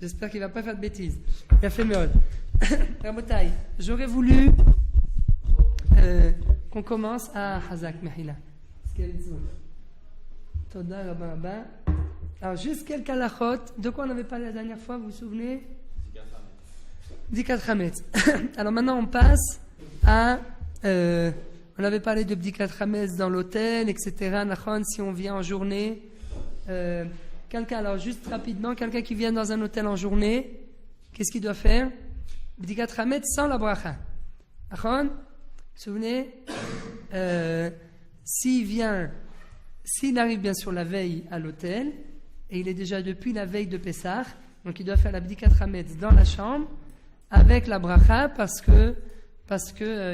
J'espère qu'il ne va pas faire de bêtises. Il a fait mieux. Rabotai, j'aurais voulu qu'on commence à Hazak Mahila. Toda Rabba Rabba. Alors, juste quelques halachot. De quoi on avait parlé la dernière fois, vous vous souvenez? Bdikat Hametz. Alors maintenant, on passe à... on avait parlé de Bdikat Hametz dans l'hôtel, etc. Nachon, si on vient en journée. Quelqu'un, alors juste rapidement, quelqu'un qui vient dans un hôtel en journée, qu'est-ce qu'il doit faire? Bdikat Hametz sans la bracha. Nachon? Vous vous souvenez? S'il arrive bien sûr la veille à l'hôtel, et il est déjà depuis la veille de Pessah, donc il doit faire la Bdikat Hametz dans la chambre, avec la bracha, parce que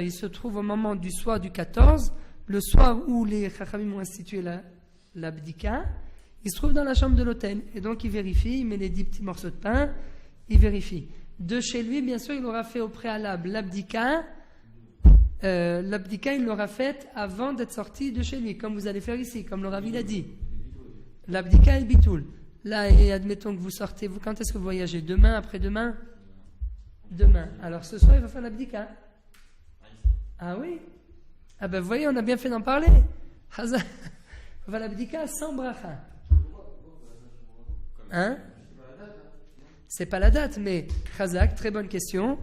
il se trouve au moment du soir du 14, le soir où les Chachamim ont institué la Bdika, il se trouve dans la chambre de l'hôtel, et donc il vérifie, il met les 10 petits morceaux de pain, il vérifie. De chez lui, bien sûr, il aura fait au préalable l'Abdika, il l'aura faite avant d'être sorti de chez lui, comme vous allez faire ici, comme le Ravi l'a dit. L'Abdika et le Bitoul. Là, et admettons que vous sortez, quand est-ce que vous voyagez? Demain, après-demain? Demain. Alors ce soir, il va faire l'Abdika. Ah oui? Ah ben vous voyez, on a bien fait d'en parler. On va l'Abdika sans bracha. Hein? C'est pas la date, mais Chazak, très bonne question.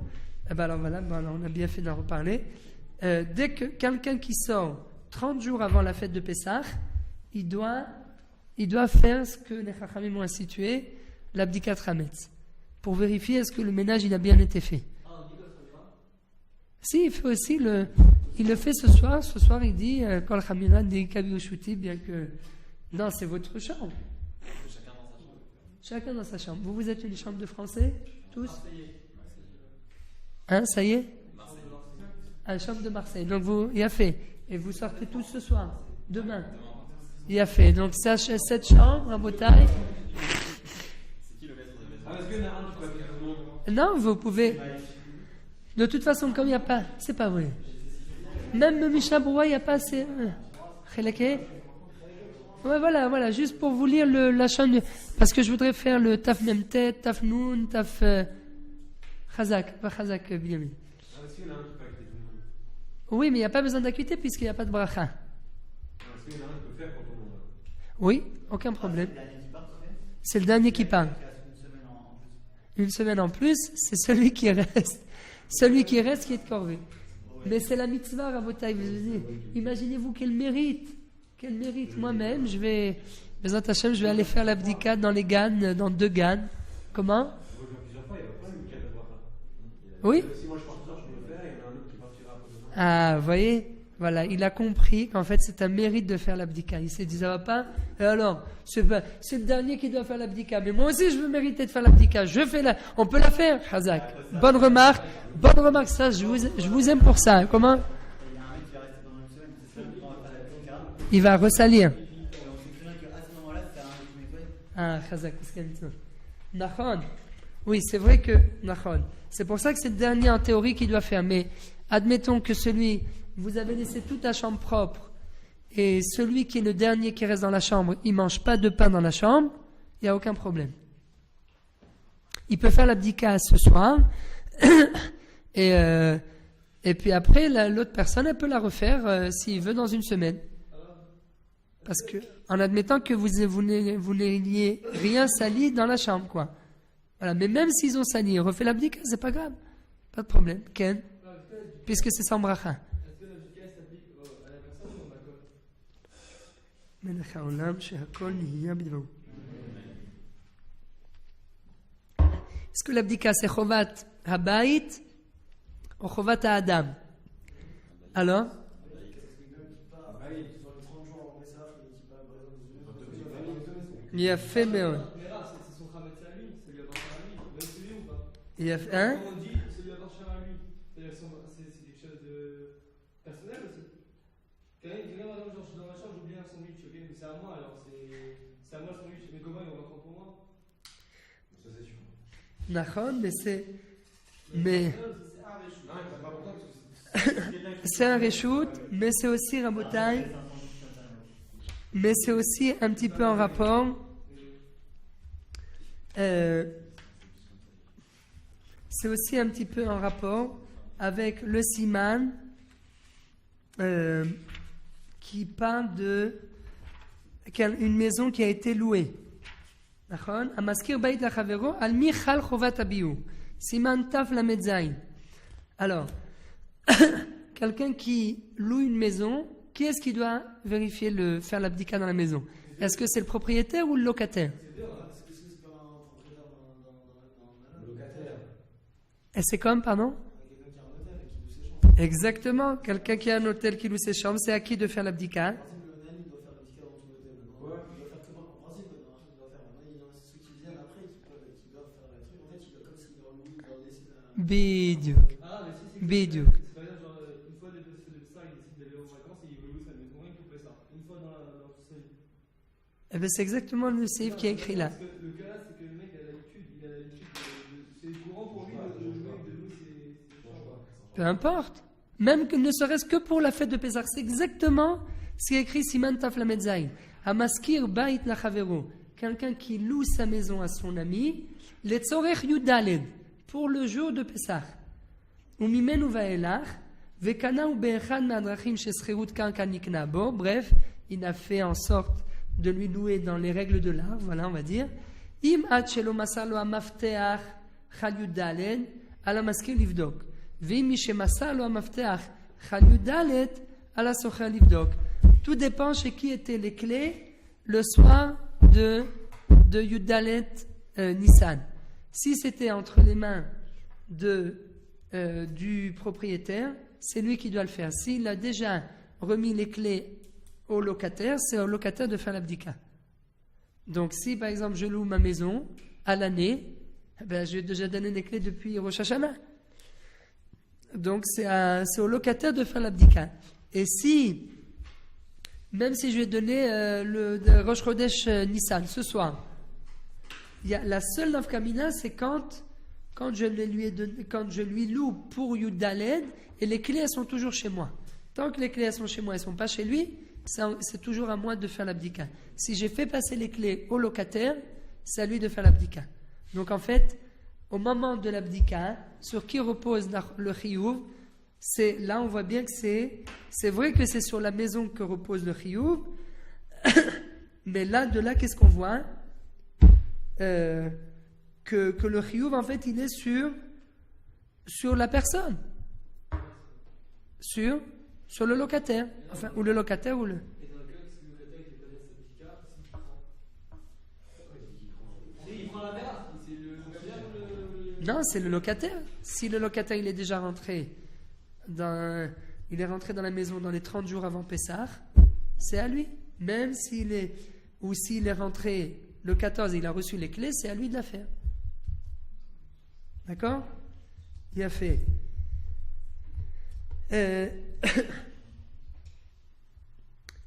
Eh ben alors voilà, on a bien fait d'en reparler. Dès que quelqu'un qui sort 30 jours avant la fête de Pessah, il doit faire ce que les Chachamim ont institué, l'Abdikat Hametz, pour vérifier est-ce que le ménage il a bien été fait. Si, il fait aussi il le fait ce soir. Ce soir, il dit Kol Chamira de Kabioshuti, bien que. Non, c'est votre chambre. Chacun dans sa chambre. Vous êtes une chambre de français? Tous? Hein, ça y est? Une chambre de Marseille. Donc, il a fait. Et vous sortez tous ce soir? Demain? Il a fait. Donc, cette chambre, à Botaï. Non, vous pouvez. De toute façon, comme il n'y a pas. C'est pas vrai. Même le Mishnah Broua, il n'y a pas assez. Ouais, voilà, juste pour vous lire la chambre. Parce que je voudrais faire le Taf Memtet, Taf Noun, Taf. Chazak, pas Chazak Binyamin. Oui, mais il n'y a pas besoin d'acuité puisqu'il n'y a pas de bracha. Oui, aucun problème. C'est le dernier qui parle. Une semaine en plus, c'est celui qui reste. Celui qui reste qui est de corvée. Mais c'est la mitzvah, Rabotai. Imaginez-vous quel mérite. Quel mérite. Moi-même, je vais aller faire l'abdika dans les Gannes, dans 2 Gannes. Comment? Oui. Ah, vous voyez? Voilà, il a compris qu'en fait c'est un mérite de faire l'abdika. Il s'est dit ça va pas. Et alors, c'est le dernier qui doit faire l'abdika. Mais moi aussi je veux mériter de faire l'abdika. On peut la faire, Chazak. Bonne remarque, ça, je vous aime pour ça. Comment? Il va ressalir. Ah, Chazak, Nachon. Oui, c'est vrai que Nachon. C'est pour ça que c'est le dernier en théorie qui doit faire. Mais admettons que vous avez laissé toute la chambre propre et celui qui est le dernier qui reste dans la chambre, il ne mange pas de pain dans la chambre, il n'y a aucun problème. Il peut faire l'abdika ce soir et puis après, l'autre personne, elle peut la refaire s'il veut dans une semaine. Parce que, en admettant que vous n'ayez rien sali dans la chambre, quoi. Voilà. Mais même s'ils ont sali, refait l'abdika, c'est pas grave. Pas de problème. Ken? Puisque c'est sans bracha. Est-ce que l'abdika c'est chovat habayit ou chovat ha'adam? Alors? Il a fait, mais il a fait, hein? Nachon, c'est un reshoot, mais c'est aussi Rabotai, mais c'est aussi un petit peu en rapport c'est aussi un petit peu en rapport avec le siman qui parle de une maison qui a été louée. Amaskir bait lachavero al mi chal chovat habiur. Siman taf lamed zayin. Alors, quelqu'un qui loue une maison, qui est-ce qui doit vérifier faire l'abdika dans la maison? Est-ce que c'est le propriétaire ou le locataire? Et c'est comme, pardon? Exactement, quelqu'un qui a un hôtel qui loue ses chambres, c'est à qui de faire l'abdika? Bidiouk. Bidiouk. Eh bien, c'est exactement le seif qui est écrit là. Le cas là, c'est que le mec a l'habitude, c'est courant pour lui de louer ses chambres. Peu importe. Même que ne serait-ce que pour la fête de Pessah. C'est exactement ce qui est écrit Siman Taf Lamed Zayin. Amaskir Bait Lachavero. Quelqu'un qui loue sa maison à son ami. Letzorech Yudaled. Pour le jour de Pessah. Umimenu Vaelach. Vekana ou Be'echad Me'adrachim Shescherut Kankan Nikna Bo. Bref, il a fait en sorte de lui louer dans les règles de l'art, voilà, on va dire. Im ad shelo masar lo hamafteach chal yudaled ala maskir livdok. Ve'im mi shemasar lo hamafteach chal yudaled ala socher livdok. Tout dépend chez qui étaient les clés le soir de Yudalet Nissan. Si c'était entre les mains du propriétaire, c'est lui qui doit le faire. S'il a déjà remis les clés au locataire, c'est au locataire de faire l'abdika. Donc si par exemple je loue ma maison à l'année, ben, je vais déjà donner les clés depuis Rosh Hashanah. Donc c'est au locataire de faire l'abdika. Et si, même si je vais donner le Rosh Chodesh Nissan ce soir, la seule nafkamina, c'est quand je lui loue pour Yudaled et les clés elles sont toujours chez moi. Tant que les clés elles sont chez moi, elles ne sont pas chez lui, c'est toujours à moi de faire l'abdika. Si j'ai fait passer les clés au locataire, c'est à lui de faire l'abdika. Donc en fait, au moment de l'abdika, sur qui repose le chiyuv, là on voit bien que c'est vrai que c'est sur la maison que repose le chiyuv, mais de là qu'est-ce qu'on voit? Que le chiyuv en fait il est sur la personne, sur le locataire, enfin, ou le locataire ou le... Et dans le cas où le locataire n'était pas bien sa s'il prend la verre, c'est le locataire ou le... Non, c'est le locataire. Si le locataire il est déjà rentré dans la maison dans les 30 jours avant Pessah, c'est à lui. Même s'il est rentré le 14 et il a reçu les clés, c'est à lui de la faire. D'accord? Il a fait...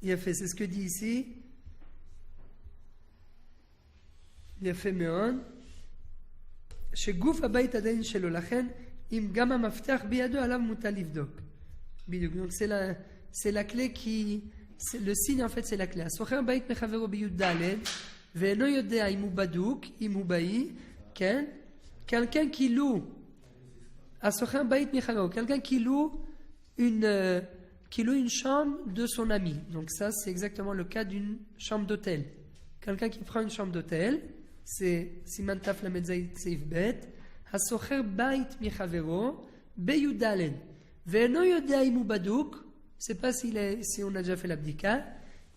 il a fait, c'est ce que dit ici. Il a fait Meon. Chez Gouf Abayt Adain Shelo Lachen, Im Gama Maftach Biado Alav Muta Livdok. Donc c'est la clé le signe en fait c'est la clé. Asocher Bayt Mechavero Biyud Daled, Ve'eno Yodea Imu Badouk, Imu Bayi, Ken, quelqu'un qui loue, Asocher Bayt Mechavero, quelqu'un qui loue une chambre de son ami. Donc ça, c'est exactement le cas d'une chambre d'hôtel. Quelqu'un qui prend une chambre d'hôtel, c'est Siman Taf Lamed Zayin Seif Bet, Hasocher Bait Michavero, Beyudalen, Ve'eno Yodea Imu Badouk, c'est pas si on a déjà fait l'abdika,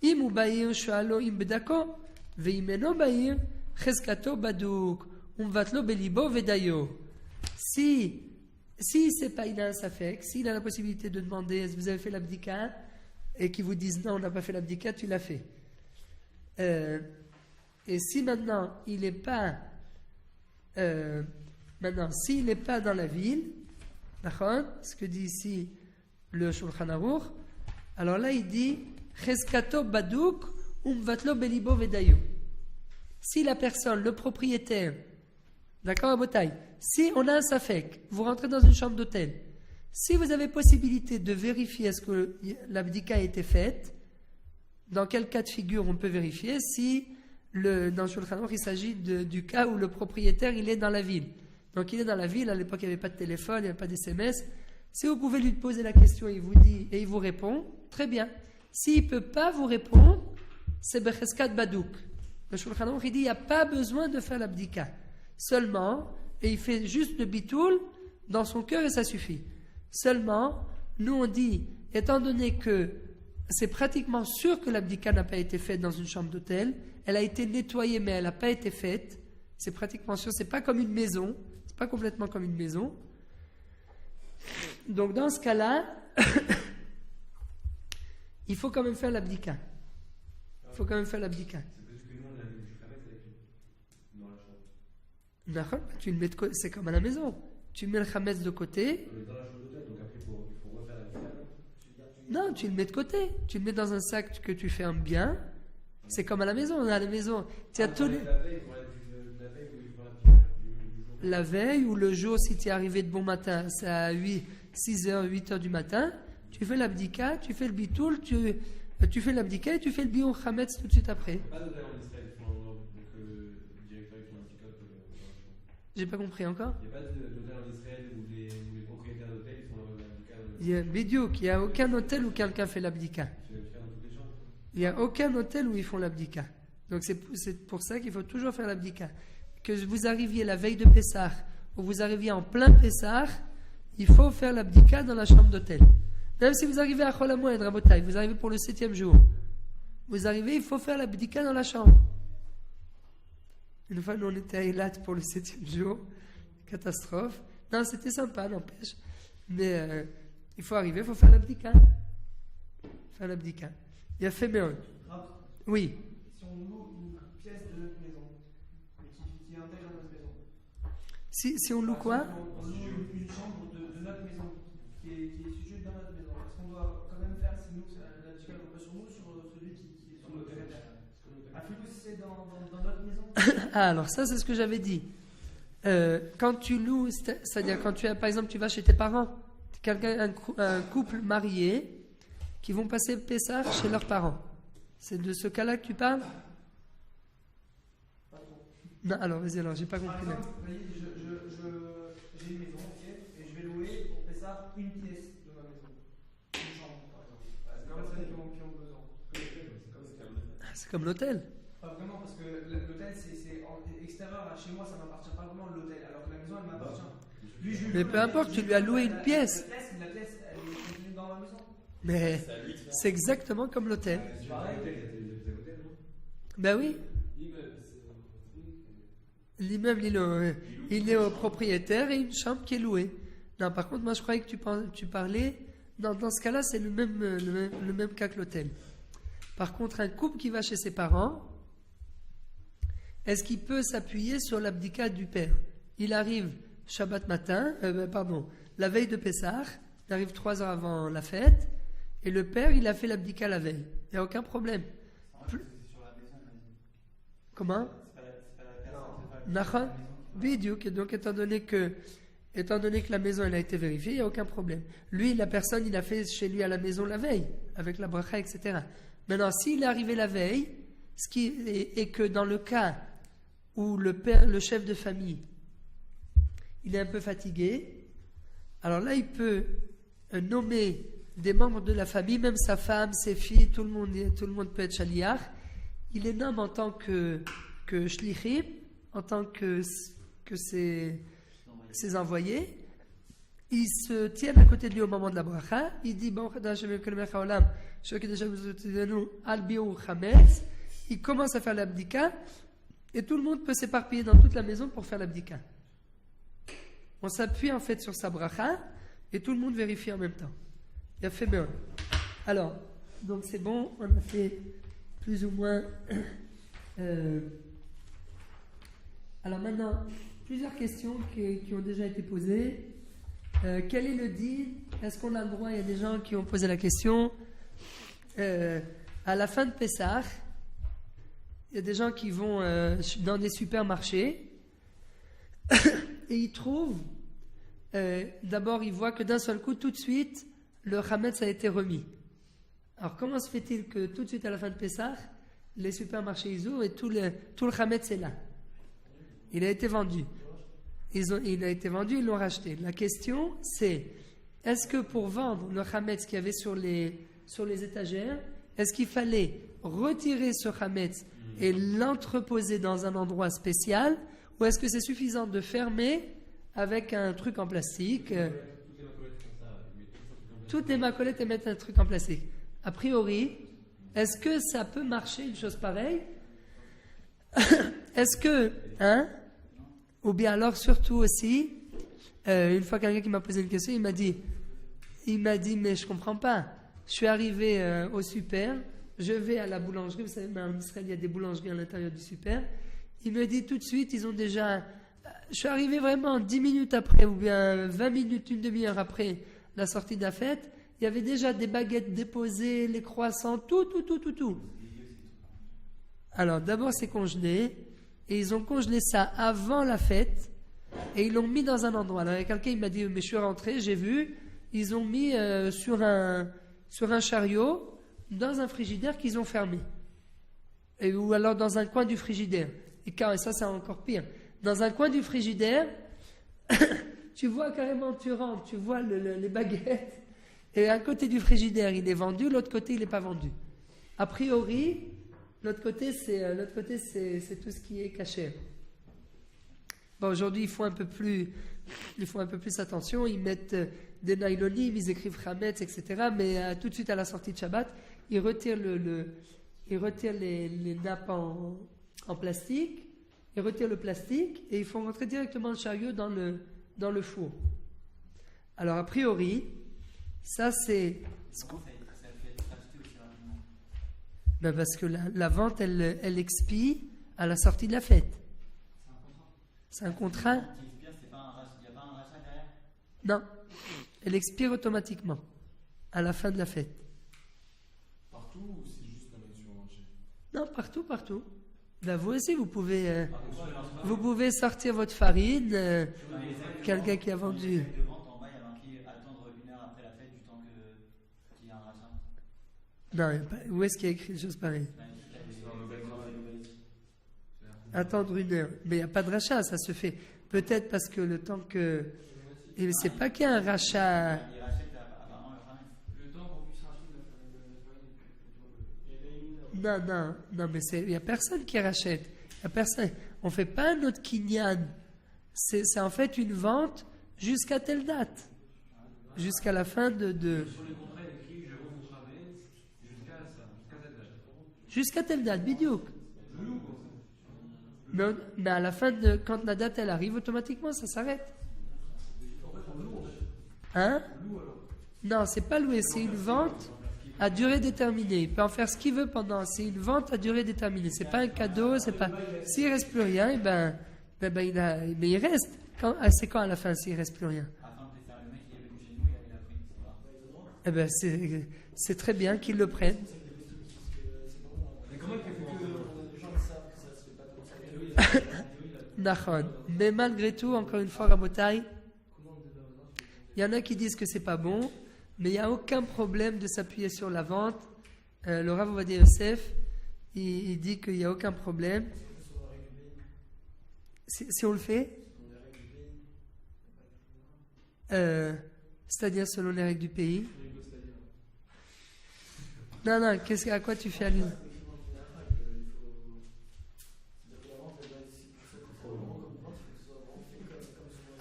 Imu Bayir Shoalo Im Bedako, Ve'imeno Bayir, Cheskato Badouk, Umvatlo Belibo Vedayo. Si c'est pas il a un safek, s'il a la possibilité de demander est-ce que vous avez fait l'abdika et qu'ils vous disent non on n'a pas fait l'abdika, tu l'as fait. Et si maintenant il n'est pas s'il n'est pas dans la ville, d'accord, ce que dit ici le Shulchan Aruch, alors là il dit Cheskato Badouk Umvatlo Belibo Vedayo. Si la personne, le propriétaire, d'accord, à Botaï, si on a un safek, vous rentrez dans une chambre d'hôtel, si vous avez possibilité de vérifier est-ce que l'abdika a été faite, dans quel cas de figure on peut vérifier? Si dans le Shulchan Aruch il s'agit du cas où le propriétaire il est dans la ville, Donc il est dans la ville, à l'époque il n'y avait pas de téléphone, il n'y avait pas d'SMS. Si vous pouvez lui poser la question et il vous dit et il vous répond, très bien. S'il ne peut pas vous répondre, c'est Becheskat Badouk. Le Shulchan Aruch il dit il n'y a pas besoin de faire l'abdika. Seulement, et il fait juste le bitoul dans son cœur et ça suffit. Seulement, nous on dit, étant donné que c'est pratiquement sûr que l'abdika n'a pas été faite dans une chambre d'hôtel, elle a été nettoyée mais elle n'a pas été faite, c'est pratiquement sûr, c'est pas comme une maison, c'est pas complètement comme une maison. Donc dans ce cas-là, il faut quand même faire l'abdika. Il faut quand même faire l'abdika. C'est parce que nous, on a mis du Khametz avec nous, dans la chambre. D'accord, tu le mets de côté, c'est comme à la maison. Tu mets le Khametz de côté. On est dans la chambre d'hôtel, donc après, il faut refaire la vie. Non, tu le mets de côté. Tu le mets dans un sac que tu fermes bien. C'est comme à la maison. À la maison, tu as tous les... La veille, où ils font la prière du jour. La veille ou le jour, si tu es arrivé de bon matin, c'est à 6h, 8h du matin, tu fais l'abdika, tu fais le bitoul, tu fais l'abdika et tu fais le bion Khametz tout de suite après. Pas d'hôtel en Israël, ils font en Europe, donc le directeur il fait un pick-up dans la chambre. J'ai pas compris encore. Il n'y a pas d'hôtel en Israël où les propriétaires d'hôtels ils font l'abdika. Il y a Bidiou, il n'y a aucun hôtel où quelqu'un fait l'abdika. Tu vas le faire dans toutes les chambres. Il n'y a aucun hôtel où ils font l'abdika. Donc c'est pour ça qu'il faut toujours faire l'abdika. Que vous arriviez la veille de Pessah ou vous arriviez en plein Pessah, il faut faire l'abdika dans la chambre d'hôtel. Même si vous arrivez à Chol HaMoed, Rabotai, vous arrivez pour le 7e jour. Vous arrivez, il faut faire l'abdika dans la chambre. Une fois, nous on était à Eilat pour le 7e jour. Catastrophe. Non, c'était sympa, n'empêche. Mais il faut arriver, il faut faire l'abdika. Faire l'abdika. Il a fait bien. Oui. Si on loue une pièce de notre maison, qui intègre notre maison. Si on loue quoi? On loue une chambre de notre maison, qui est située dans notre maison. Est-ce qu'on doit quand même faire, si nous, la discussion sur nous, sur celui qui est sur notre maison? À Philippe, si c'est dans notre maison? Ah, alors ça, c'est ce que j'avais dit. Quand tu loues, c'est-à-dire quand tu as, par exemple, tu vas chez tes parents, un couple marié qui vont passer Pessah chez leurs parents. C'est de ce cas-là que tu parles? Non, alors vas-y, alors j'ai pas compris. Par exemple, j'ai une maison, ok, et je vais louer pour Pessah une pièce de ma maison. Une chambre, par exemple. Les personnes qui ont besoin. C'est comme l'hôtel. Pas vraiment, parce que l'hôtel, c'est extérieur. Là, chez moi, ça ne m'appartient pas vraiment l'hôtel, alors que la maison, elle m'appartient. Mais peu importe, tu lui as loué une pièce. La pièce, elle est contenue dans ma maison. Mais c'est exactement comme l'hôtel. Ben oui. L'immeuble, il est au propriétaire et une chambre qui est louée. Non, par contre, moi, je croyais que tu parlais... Dans ce cas-là, c'est le même cas que l'hôtel. Par contre, un couple qui va chez ses parents, est-ce qu'il peut s'appuyer sur l'abdika du père? Il arrive Shabbat matin, la veille de Pessah, il arrive 3 heures avant la fête, et le père, il a fait l'abdika la veille. Il n'y a aucun problème. Comment? Nachon, Bidiouk. Et donc, étant donné que la maison elle a été vérifiée, il n'y a aucun problème. Lui, la personne, il a fait chez lui à la maison la veille, avec la bracha, etc. Maintenant, s'il est arrivé la veille, et que dans le cas où le chef de famille, il est un peu fatigué, alors là, il peut nommer des membres de la famille, même sa femme, ses filles, tout le monde peut être chaliach. Il les nomme en tant que shlichim, en tant que ses envoyés. Ils se tiennent à côté de lui au moment de la bracha. Il dit il commence à faire l'abdika et tout le monde peut s'éparpiller dans toute la maison pour faire l'abdika. On s'appuie en fait sur sa bracha et tout le monde vérifie en même temps. Il a fait bien. Alors, donc c'est bon, on a fait plus ou moins. Alors maintenant, plusieurs questions qui ont déjà été posées. Quel est le din? Est-ce qu'on a le droit? Il y a des gens qui ont posé la question. À la fin de Pessah, il y a des gens qui vont dans des supermarchés et ils trouvent, d'abord ils voient que d'un seul coup, tout de suite, le Khametz a été remis. Alors comment se fait-il que tout de suite à la fin de Pessah, les supermarchés ils ouvrent et tout le Khametz est là? Il a été vendu. Il a été vendu, ils l'ont racheté. La question, c'est, est-ce que pour vendre le Hametz qu'il y avait sur les étagères, est-ce qu'il fallait retirer ce Hametz et l'entreposer dans un endroit spécial, ou est-ce que c'est suffisant de fermer avec un truc en plastique? Toutes les macolettes et mettre un truc en plastique. A priori, est-ce que ça peut marcher une chose pareille? Est-ce que, ou bien alors surtout aussi, une fois quelqu'un qui m'a posé une question, il m'a dit, mais je comprends pas. Je suis arrivé au super, je vais à la boulangerie, vous savez, en Israël il y a des boulangeries à l'intérieur du super. Il me dit tout de suite, ils ont déjà, je suis arrivé vraiment 10 minutes après, ou bien 20 minutes, une demi-heure après la sortie de la fête, il y avait déjà des baguettes déposées, les croissants, tout. Alors d'abord c'est congelé, et ils ont congelé ça avant la fête, et ils l'ont mis dans un endroit. Alors il y a quelqu'un qui m'a dit, mais je suis rentré, j'ai vu, ils ont mis sur un chariot, dans un frigidaire qu'ils ont fermé. Ou alors dans un coin du frigidaire. Et ça c'est encore pire. Dans un coin du frigidaire, tu vois carrément, tu rentres, tu vois les baguettes, et un côté du frigidaire il est vendu, l'autre côté il n'est pas vendu. A priori, l'autre côté c'est tout ce qui est caché. Bon, aujourd'hui ils font un peu plus attention, ils mettent des nylonimes, ils écrivent Hametz, etc. Mais tout de suite à la sortie de Shabbat, ils retirent les nappes en plastique, ils retirent le plastique et ils font rentrer directement le chariot dans le four. Alors a priori, ça c'est... Ben parce que la vente, elle expie à la sortie de la fête. C'est un contrat. Il n'y a pas un rachat derrière? Non. Elle expire automatiquement à la fin de la fête. Partout ou c'est juste dans les supermarchés? Non, partout. Ben vous aussi, vous pouvez sortir votre farine. Quelqu'un qui a vendu. En bas, il y a marqué attendre 1 heure après la fête du temps qu'il y a un rachat. Non, où est-ce qu'il y a écrit des choses pareilles? Attendre 1 heure. Mais il n'y a pas de rachat, ça se fait. Peut-être parce que le temps que... Et c'est pas qu'il y a un rachat... Le temps qu'on puisse racheter Non, mais il n'y a personne qui rachète. Il y a personne. On ne fait pas un autre kinyan. C'est en fait une vente jusqu'à telle date. Jusqu'à la fin de... Sur les contrats écrits, je vends votre Hametz jusqu'à cette date. Jusqu'à telle date, bidiouk. Mais à la fin quand la date elle arrive, automatiquement ça s'arrête. Non, c'est pas louer, c'est une vente à durée déterminée. Il peut en faire ce qu'il veut pendant. C'est une vente à durée déterminée. C'est pas un cadeau, c'est pas. S'il reste plus rien, mais il reste. C'est quand à la fin s'il reste plus rien? C'est très bien qu'ils le prennent. Mais malgré tout, encore une fois, Rabotai, il y en a qui disent que c'est pas bon, mais il n'y a aucun problème de s'appuyer sur la vente. Le Rav Ovadia Yosef, il dit qu'il n'y a aucun problème. Si on le fait, c'est-à-dire selon les règles du pays. Non, à quoi tu fais allusion?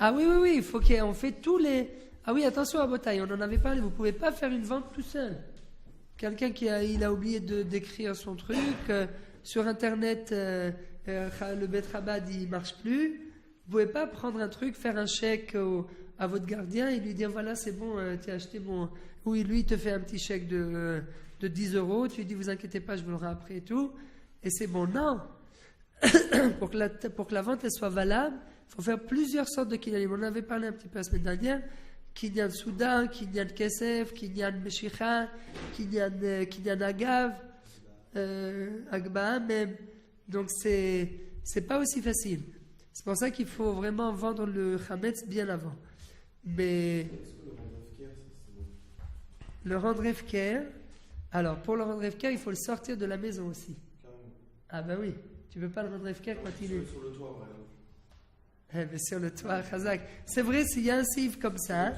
Ah oui, il faut qu'on fait tous les... Ah oui, attention à Botaï, on en avait parlé, vous ne pouvez pas faire une vente tout seul. Quelqu'un il a oublié d'écrire son truc, sur Internet, le Bet Rabad, il ne marche plus. Vous ne pouvez pas prendre un truc, faire un chèque à votre gardien et lui dire, voilà, c'est bon, tu as acheté mon... Oui, lui, il te fait un petit chèque de 10 €, tu lui dis, vous inquiétez pas, je vous le rends après et tout, et c'est bon. Non. Pour que la vente elle soit valable, il faut faire plusieurs sortes de kinyanim. On en avait parlé un petit peu la semaine dernière. Kinyan Soudan, Kinyan Kesef, Kinyan Meshicha, Kinyan Agav, Agba même. Donc c'est pas aussi facile. C'est pour ça qu'il faut vraiment vendre le Hametz bien avant. Mais le rendre Efker, alors pour le rendre Efker, il faut le sortir de la maison aussi. Ah ben oui. Tu ne peux pas le rendre Efker quand il est... Sur le toit, par exemple. Mais sur le toit, Khazak. C'est vrai, s'il y a un sif comme ça.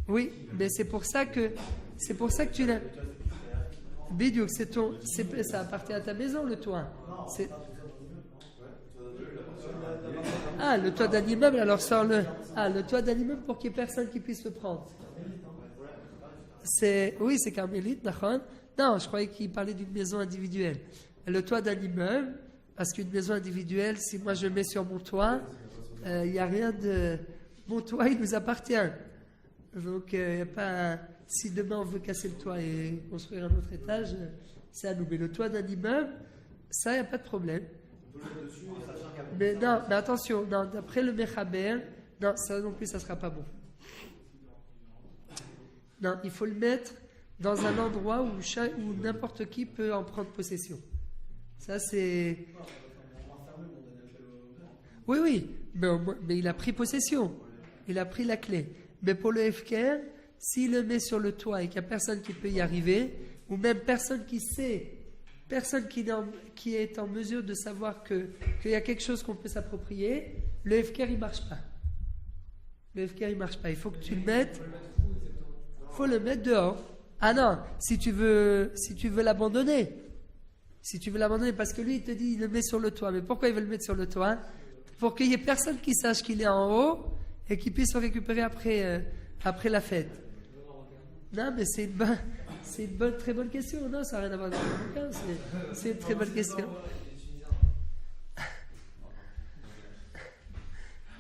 Oui, mais c'est pour ça que tu l'as. Bidiouk, ça appartient à ta maison, le toit. Le toit d'un immeuble, alors sors-le. Le toit d'un immeuble pour qu'il n'y ait personne qui puisse le prendre. Oui, c'est carmélite, d'accord. Non, je croyais qu'il parlait d'une maison individuelle. Le toit d'un immeuble, parce qu'une maison individuelle, si moi je le mets sur mon toit, il n'y a rien de... Mon toit, il nous appartient. Donc, il n'y a pas... Si demain on veut casser le toit et construire un autre étage, c'est à nous. Mais le toit d'un immeuble, ça, il n'y a pas de problème. Mais non, mais attention, non, d'après le Mechaber, non, ça non plus, ça ne sera pas bon. Non, il faut le mettre dans un endroit où n'importe qui peut en prendre possession. Ça, c'est... Oui, mais il a pris possession. Il a pris la clé. Mais pour le Hefker, s'il le met sur le toit et qu'il n'y a personne qui peut y arriver, ou même personne qui sait, personne qui est en mesure de savoir qu'il y a quelque chose qu'on peut s'approprier, le Hefker, il ne marche pas. Le Hefker, il ne marche pas. Il faut que tu le mettes... Il faut le mettre dehors. Ah non, si tu veux l'abandonner. Si tu veux l'abandonner, parce que lui, il te dit, il le met sur le toit. Mais pourquoi il veut le mettre sur le toit? Pour qu'il n'y ait personne qui sache qu'il est en haut et qu'il puisse le récupérer après la fête. Non, mais c'est une très bonne question. Non, ça n'a rien à voir avec le bouquin. C'est une très bonne question.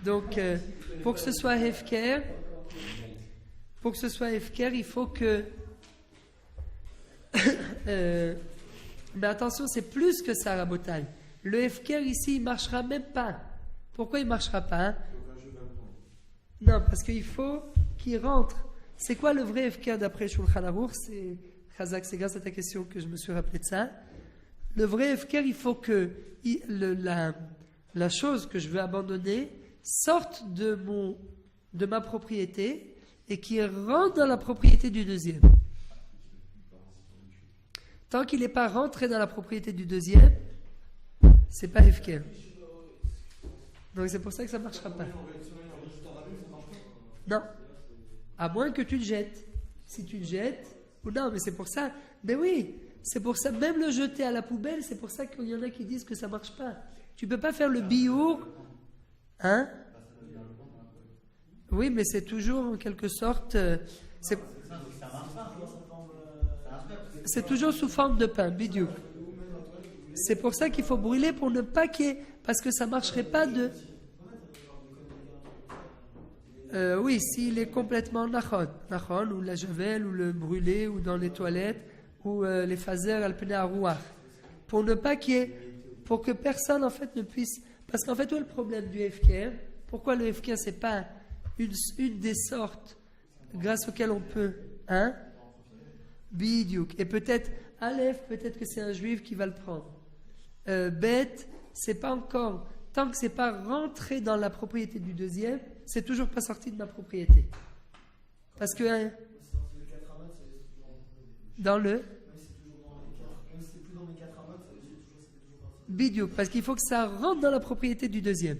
Donc, pour que ce soit Hefker, il faut que... mais attention, c'est plus que ça, Rabotai. Le Hefker ici, il ne marchera même pas. Pourquoi il ne marchera pas? Non, parce qu'il faut qu'il rentre. C'est quoi le vrai Hefker d'après Shulchan Aruch? C'est Khazak, c'est grâce à ta question que je me suis rappelé de ça. Le vrai Hefker, il faut que la chose que je veux abandonner sorte de ma propriété et qui rentre dans la propriété du deuxième. Tant qu'il n'est pas rentré dans la propriété du deuxième, c'est pas Hefker. Donc c'est pour ça que ça ne marchera pas. Non. À moins que tu le jettes. Si tu le jettes, ou non, mais c'est pour ça. Mais oui, c'est pour ça. Même le jeter à la poubelle, c'est pour ça qu'il y en a qui disent que ça ne marche pas. Tu ne peux pas faire le biour. Hein? Oui, mais c'est toujours en quelque sorte... c'est toujours sous forme de pain, bidou. C'est pour ça qu'il faut brûler pour ne pas qu'il y ait... Parce que ça ne marcherait pas de... oui, s'il est complètement nachon, ou la javel, ou le brûlé, ou dans les toilettes, ou les phasers alpene arouar. Pour ne pas qu'il y ait... Pour que personne, en fait, ne puisse... Parce qu'en fait, où est le problème du Hefker? Pourquoi le Hefker, c'est pas une des sortes grâce auxquelles on peut... Hein? Bidiouk. Et peut-être, Aleph, peut-être que c'est un juif qui va le prendre. Bet, c'est pas encore... Tant que c'est pas rentré dans la propriété du deuxième, c'est toujours pas sorti de ma propriété. Parce que... Hein, dans le... Bidiouk. Parce qu'il faut que ça rentre dans la propriété du deuxième.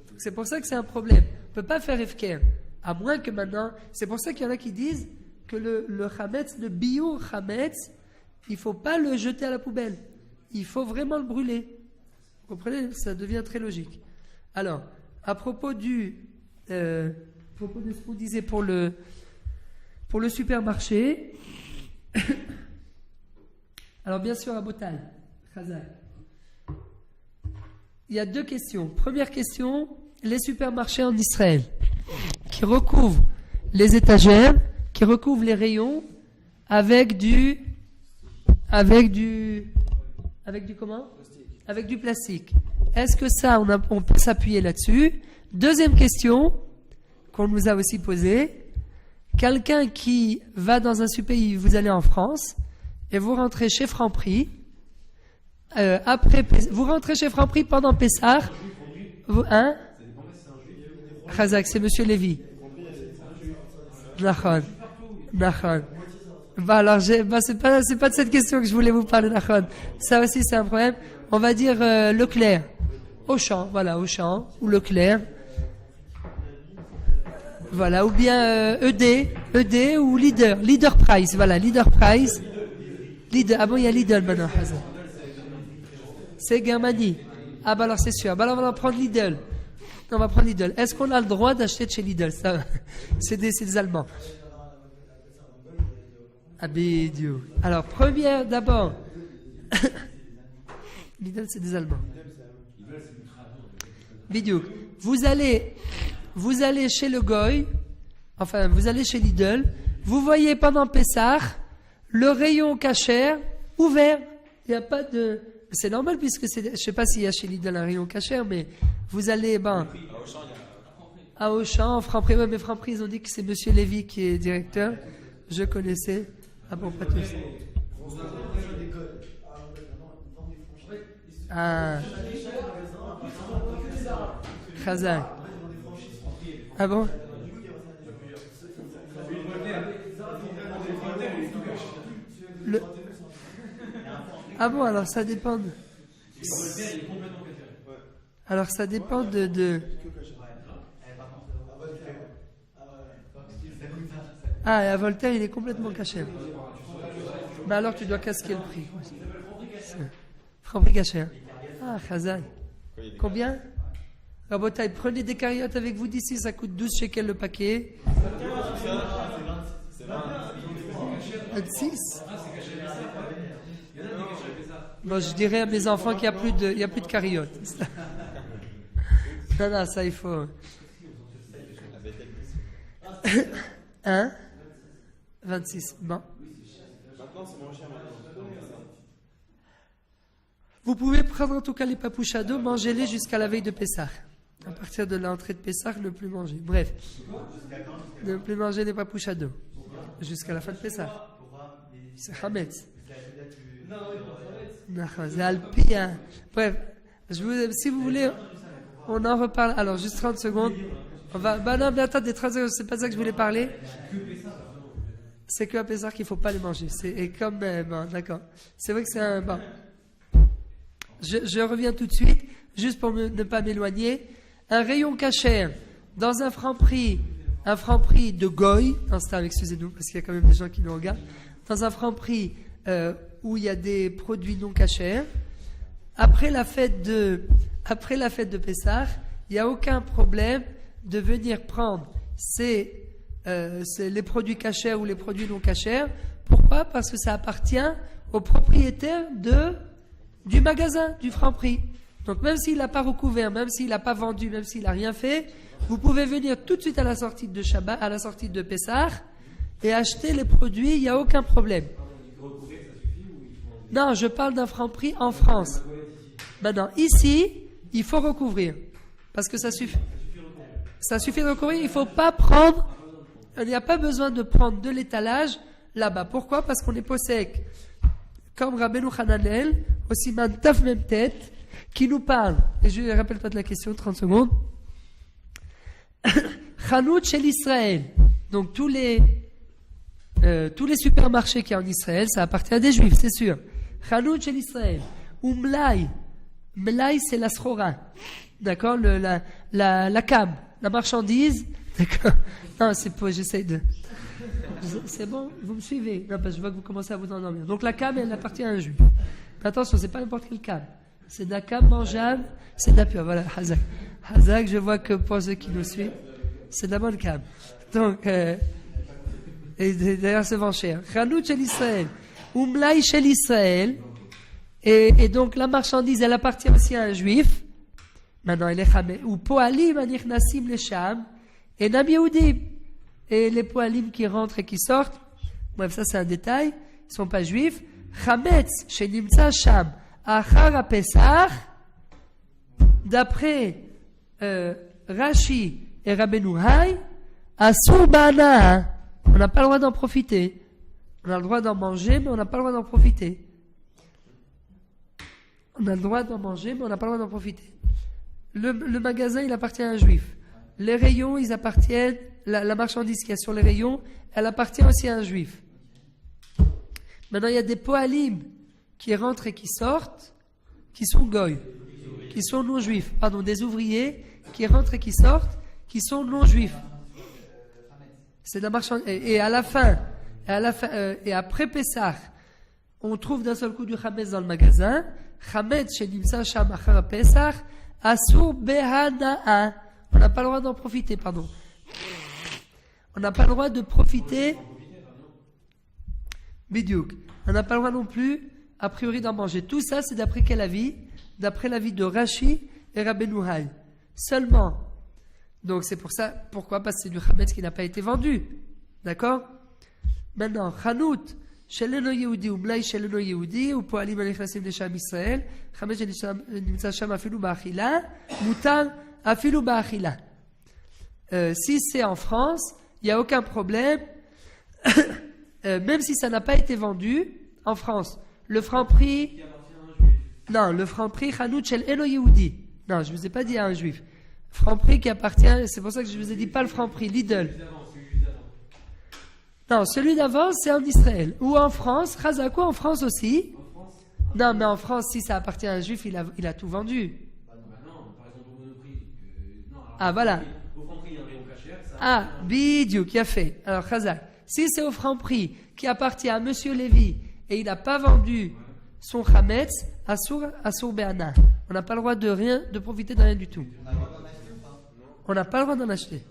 Donc c'est pour ça que c'est un problème. On ne peut pas faire Hefker. À moins que maintenant... C'est pour ça qu'il y en a qui disent que le Hametz, le bio Hametz, il ne faut pas le jeter à la poubelle. Il faut vraiment le brûler. Vous comprenez? Ça devient très logique. Alors, à propos de ce qu'on disait pour le supermarché, alors bien sûr à Botaï, Khazak, il y a deux questions. Première question, les supermarchés en Israël qui recouvrent les étagères, qui recouvre les rayons avec du comment? Avec du plastique. Est-ce que ça, on peut s'appuyer là-dessus? Deuxième question qu'on nous a aussi posée. Quelqu'un qui va dans un pays, vous allez en France et vous rentrez chez Franprix. Vous rentrez chez Franprix pendant Pessah. Hein? Khazak, c'est Monsieur Lévy. Nachon. Bah alors, c'est pas de cette question que je voulais vous parler, Nachon. Ça aussi, c'est un problème. On va dire Leclerc. Auchan, voilà, Auchan, ou Leclerc. Voilà, ou bien ED ou Leader Price, voilà, Leader Price. Ah bon, il y a Lidl maintenant, Hazan. C'est Germanie. Ah bah alors c'est sûr. Bah alors on va prendre Lidl. On va prendre Lidl. Est-ce qu'on a le droit d'acheter de chez Lidl? Ça, c'est des Allemands. Ah bidiou. Alors première d'abord. Lidl c'est des Allemands. Bidiou. Vous allez chez le Goy, enfin vous allez chez Lidl, vous voyez pendant Pessah le rayon cachère ouvert. Il n'y a pas de... C'est normal puisque c'est... Je ne sais pas s'il y a chez Lidl un rayon cachère, mais vous allez... à Auchan, Franprix, mais Franprix, ils ont dit que c'est Monsieur Lévy qui est directeur. Je connaissais. Ah bon, pas tous. Ah. Khazan. Ah bon? Ah bon, alors ça dépend. Alors ça dépend de... Ah, et à Voltaire, il est complètement caché. Bah alors tu dois casquer le prix. Franprix caché. Ah, Khazan. Combien? Rabotaï, prenez des cariotes avec vous d'ici, ça coûte 12 shekels le paquet. 26? Bon, je dirais à mes enfants qu'il n'y a plus de cariotes. Non, ça il faut. Hein? 26. Bon. Vous pouvez prendre en tout cas les papouches à dos, mangez-les jusqu'à la veille de Pessah. À partir de l'entrée de Pessah, ne plus manger. Bref, ne plus manger les papouches à dos. Jusqu'à la fin de Pessah. C'est Hametz. C'est Alpien. Bref, si vous voulez, on en reparle. Alors, juste 30 secondes. Non, mais attendez, 30 secondes, c'est pas ça que je voulais parler. C'est qu'à Pessah qu'il ne faut pas les manger. Et comme, bon, d'accord. C'est vrai que c'est un... Bon. Je reviens tout de suite, juste pour ne pas m'éloigner. Un rayon cachère dans un franc-prix de Goy, excusez-nous, parce qu'il y a quand même des gens qui nous regardent, dans un franc-prix où il y a des produits non cachers, après la fête de Pessah, il n'y a aucun problème de venir prendre les produits cachers ou les produits non cachers. Pourquoi? Parce que ça appartient au propriétaire du magasin, du franc-prix. Donc même s'il n'a pas recouvert, même s'il n'a pas vendu, même s'il n'a rien fait, vous pouvez venir tout de suite à la sortie de Shabbat, à la sortie de Pessah, et acheter les produits, il n'y a aucun problème. Non, je parle d'un franc-prix en France. Maintenant, ici, il faut recouvrir. Parce que ça suffit. Ça suffit de recouvrir, il ne faut pas prendre, il n'y a pas besoin de prendre de l'étalage là-bas. Pourquoi? Parce qu'on est possèque. Comme Rabbeinu Hananel, aussi Mantaf même tête, qui nous parle, et je rappelle pas de la question, 30 secondes. Chanout chez l'Israël. Donc tous les supermarchés qu'il y a en Israël, ça appartient à des juifs, c'est sûr. Chanout chez l'Israël. Ou Mlaï. Mlaï, c'est la srora. D'accord? La cam, la marchandise. D'accord? Non, c'est pas, j'essaie de... C'est bon, vous me suivez? Non, parce que je vois que vous commencez à vous endormir. Donc la cam, elle appartient à un juif. Mais attention, c'est pas n'importe quelle cam. C'est de la cam mangeable, c'est de la pure. Voilà, Hazak. Hazak, je vois que pour ceux qui nous suivent, c'est de la bonne cam. Donc, et d'ailleurs, c'est vend cher. Chanout chez l'Israël. Umlaï chez l'Israël. Et donc, la marchandise, elle appartient aussi à un juif. Maintenant, elle est chamé. Ou poalim anichnasim le sham. Et nam yehudim. Et les poalim qui rentrent et qui sortent, bref, ça c'est un détail, ils ne sont pas juifs. Chametz, chez Nimtza Sham, Achar Pesach, d'après Rashi et Rabbeinu Hay, Asur Bana, on n'a pas le droit d'en profiter. On a le droit d'en manger, mais on n'a pas le droit d'en profiter. On a le droit d'en manger, mais on n'a pas le droit d'en profiter. Le magasin, il appartient à un juif. Les rayons, ils appartiennent, la marchandise qu'il y a sur les rayons, elle appartient aussi à un juif. Maintenant, il y a des poalim qui rentrent et qui sortent, qui sont goy, qui sont non-juifs. Pardon, des ouvriers qui rentrent et qui sortent, qui sont non-juifs. C'est de la marchandise. Et à la fin, et après Pessah, on trouve d'un seul coup du Chametz dans le magasin. Chametz chez Nimsa Sham Achar Pessah, Asur Behana'a. On n'a pas le droit d'en profiter, pardon. On n'a pas le droit de profiter. Bidiouk. On n'a pas le droit non plus, a priori, d'en manger. Tout ça, c'est d'après quel avis? D'après l'avis de Rashi et Rabbeinu Hai. Seulement. Donc c'est pour ça. Pourquoi? Parce que c'est du Chametz qui n'a pas été vendu. D'accord? Maintenant, Chanout, Sheleno Yehudi, ou Mlai Sheleno Yehudi, ou Poalim Alechnasim de Sham Israël, Chametz Nimsa Sham Afilu Ba'achila, Mutar Afilu Ba'achila. Si c'est en France, il n'y a aucun problème. Même si ça n'a pas été vendu en France, le franc prix. Non, le franc prix Chanout Shel Eno Yehudi. Non, je ne vous ai pas dit à un juif. Franc prix qui appartient, c'est pour ça que je vous ai dit pas le franc prix, Lidl. Non, celui d'avant, c'est en Israël. Ou en France, Chazako en France aussi. Non, mais en France, si ça appartient à un juif, il a tout vendu. Non, par exemple au Monoprix. Ah, voilà. Au franc prix, il y a un rayon cachère. Ah, Bidiou, qui a fait. Alors, Chazak, si c'est au franc prix qui appartient à Monsieur Lévy et il n'a pas vendu son Chametz, Asur Be'ana. On n'a pas le droit de rien, de profiter de rien du tout. On n'a pas le droit d'en acheter.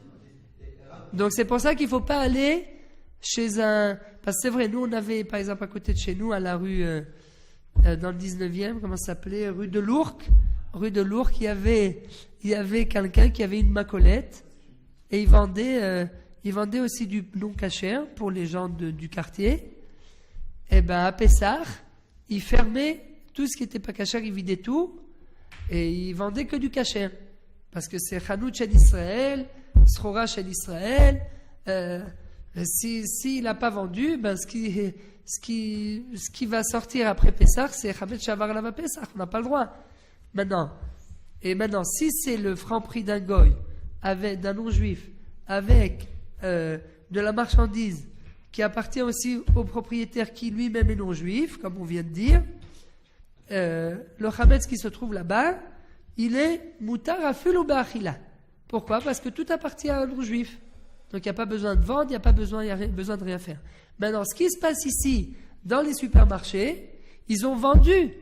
Donc c'est pour ça qu'il ne faut pas aller chez un... Parce que c'est vrai, nous on avait par exemple à côté de chez nous, à la rue, dans le 19e, comment ça s'appelait, rue de Lourdes, il y avait quelqu'un qui avait une macolette et il vendait aussi du non cachère pour les gens du quartier. Et ben à Pessah, il fermait tout ce qui n'était pas cachère, il vidait tout et il vendait que du cachère. Parce que c'est Chanout chez Israël, Srora chez Israël. S'il n'a pas vendu, ben ce qui va sortir après Pessah, c'est Chametz Shavar Lava Pessah. On n'a pas le droit. Maintenant, si c'est le franc prix d'un goy, d'un non-juif, avec de la marchandise qui appartient aussi au propriétaire qui lui-même est non-juif, comme on vient de dire, le Chametz qui se trouve là-bas, il est mutar afil ou ba'achila. Pourquoi? Parce que tout appartient à un non-juif. Donc il n'y a pas besoin de vendre, il n'y a besoin de rien faire. Maintenant, ce qui se passe ici, dans les supermarchés, ils ont vendu.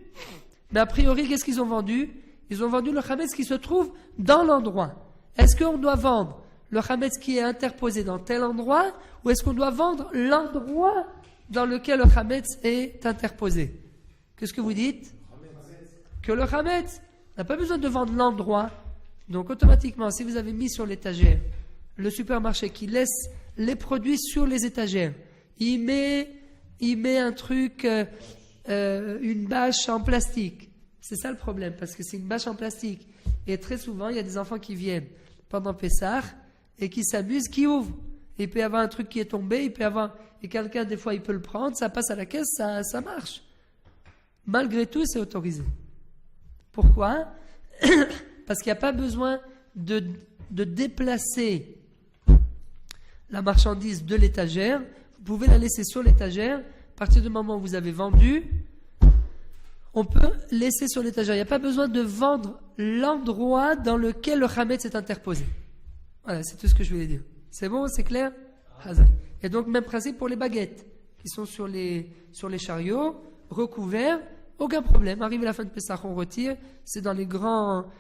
Mais a priori, qu'est-ce qu'ils ont vendu? Ils ont vendu le Chametz qui se trouve dans l'endroit. Est-ce qu'on doit vendre le Chametz qui est interposé dans tel endroit, ou est-ce qu'on doit vendre l'endroit dans lequel le Chametz est interposé? Qu'est-ce que vous dites? Que le Chametz n'a pas besoin de vendre l'endroit. Donc automatiquement, si vous avez mis sur l'étagère le supermarché qui laisse les produits sur les étagères, il met un truc, une bâche en plastique. C'est ça le problème, parce que c'est une bâche en plastique. Et très souvent, il y a des enfants qui viennent pendant Pessah et qui s'amusent, qui ouvrent. Et il peut y avoir un truc qui est tombé, et quelqu'un, des fois, il peut le prendre, ça passe à la caisse, ça marche. Malgré tout, c'est autorisé. Pourquoi? Parce qu'il n'y a pas besoin de déplacer la marchandise de l'étagère. Vous pouvez la laisser sur l'étagère. À partir du moment où vous avez vendu, on peut laisser sur l'étagère. Il n'y a pas besoin de vendre l'endroit dans lequel le Chametz est interposé. Voilà, c'est tout ce que je voulais dire. C'est bon, c'est clair? Et donc, même principe pour les baguettes qui sont sur les chariots, recouverts. Aucun problème. Arrive la fin de Pessah, on retire. C'est dans les grands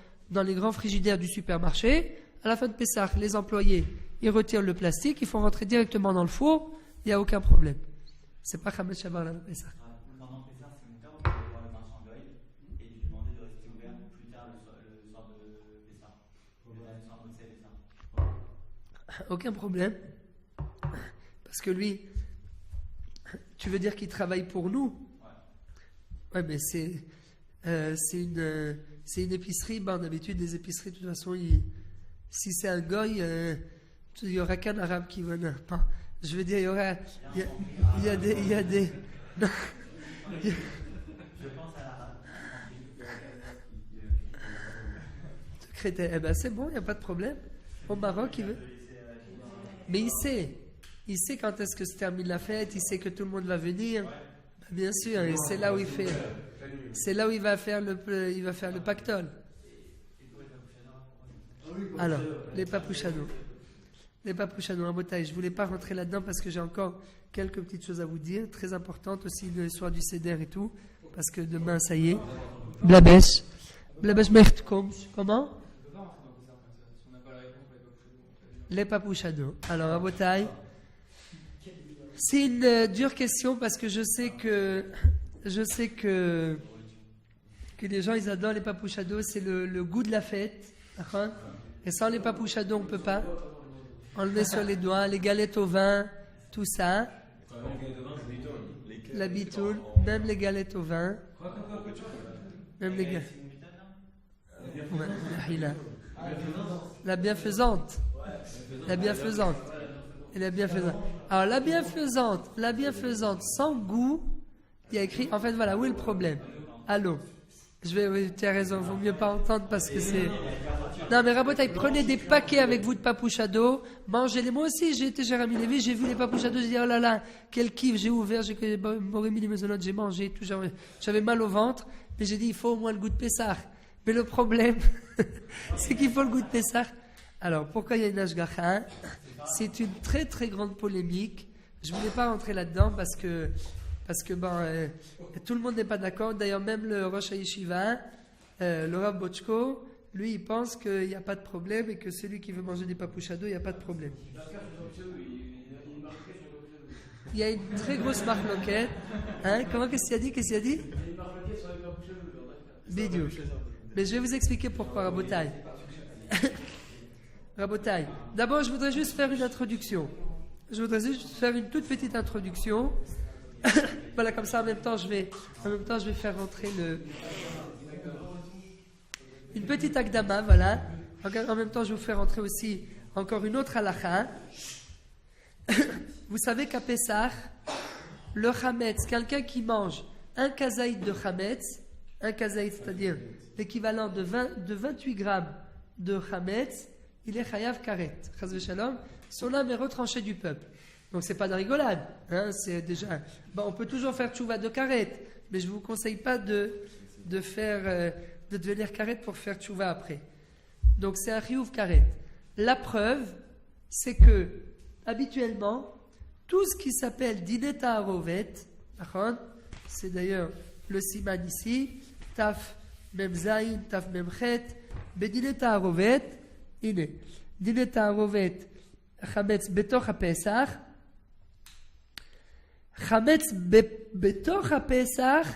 frigidaires du supermarché. À la fin de Pessah, les employés, ils retirent le plastique, ils font rentrer directement dans le four. Il n'y a aucun problème. C'est pas Chametz Shavar Lava Pessah. Pendant Pessah, c'est mon terme, on peut voir le marchand goy et lui demander de rester ouvert plus tard le soir de Pessah. Le soir de Pessah. Aucun problème. Parce que lui, tu veux dire qu'il travaille pour nous? Ouais, mais c'est une épicerie. Ben, d'habitude, les épiceries, de toute façon, si c'est un goy, il n'y aura qu'un arabe qui va. Je veux dire, il y a des. Non. Je pense à l'arabe. Crétin. Eh ben, c'est bon, il n'y a pas de problème. Au Maroc, il veut. Mais il sait quand est-ce que se termine la fête, il sait que tout le monde va venir. Bien sûr, et c'est là où il va faire le pactole. Alors, les papouchados. Les papouchados, un botaï. Je ne voulais pas rentrer là-dedans parce que j'ai encore quelques petites choses à vous dire, très importantes aussi, l'histoire du Seder et tout, parce que demain, ça y est. Blabesh. Blabesh Mechtkom. Comment? Les papouchados. Alors, un botaï. C'est une dure question parce que je sais que les gens, ils adorent les papouchados, c'est le goût de la fête. D'accord? Et sans les papouchados, on ne peut pas. On le met sur les doigts, les galettes au vin, tout ça. La bitoune, même les galettes au vin. Même les galettes. La bienfaisante. La bienfaisante. Et la bienfaisante. Alors, la bienfaisante sans goût, il y a écrit, en fait, voilà, où est le problème? Allô? Oui, tu as raison, il vaut mieux pas entendre parce que c'est... Non, mais Rabotaï, prenez des paquets avec vous de papouchados, mangez-les. Moi aussi, j'ai été chez Rami Lévy, j'ai vu les papouchados, j'ai dit, oh là là, quel kiff, j'ai ouvert, j'ai mis les maisonnotes, j'ai mangé, tout, j'avais mal au ventre, mais j'ai dit, il faut au moins le goût de Pessah. Mais le problème, c'est qu'il faut le goût de Pessah. Alors, pourquoi il y a une ashgacha? C'est une très très grande polémique. Je ne voulais pas rentrer là-dedans parce que tout le monde n'est pas d'accord. D'ailleurs, même le Rosh HaYeshiva, le Rav Bochko, lui, il pense qu'il n'y a pas de problème et que celui qui veut manger des papouchados, il n'y a pas de problème. Il y a une très grosse marloquette. Hein? Comment, qu'est-ce qu'il a dit? Il y a une marloquette sur les papouchados. Bidou. Mais je vais vous expliquer pourquoi, Rabotaï. Rabotaï. D'abord, je voudrais juste faire une introduction. Je voudrais juste faire une toute petite introduction. Voilà, comme ça, en même temps, je vais faire rentrer une petite akdama, voilà. En même temps, je vais vous faire rentrer aussi encore une autre halakha. Vous savez qu'à Pessah, le chametz, quelqu'un qui mange un kazaït de chametz, un kazaït, c'est-à-dire l'équivalent de 28 grammes de chametz, il est chayav karet. Chas v'shalom, son âme est retranchée du peuple. Donc c'est pas de rigolade, hein, c'est déjà. Bon, on peut toujours faire tchouva de karet, mais je vous conseille pas de devenir karet pour faire tchouva après. Donc c'est un chiyuv karet. La preuve, c'est que habituellement, tout ce qui s'appelle dinet ha'arovet, c'est d'ailleurs le siman ici, taf mem zayin, taf mem chet, bedinet ha'arovet, הנה, דין תערובת חמץ בתוך הפסח, חמץ בתוך הפסח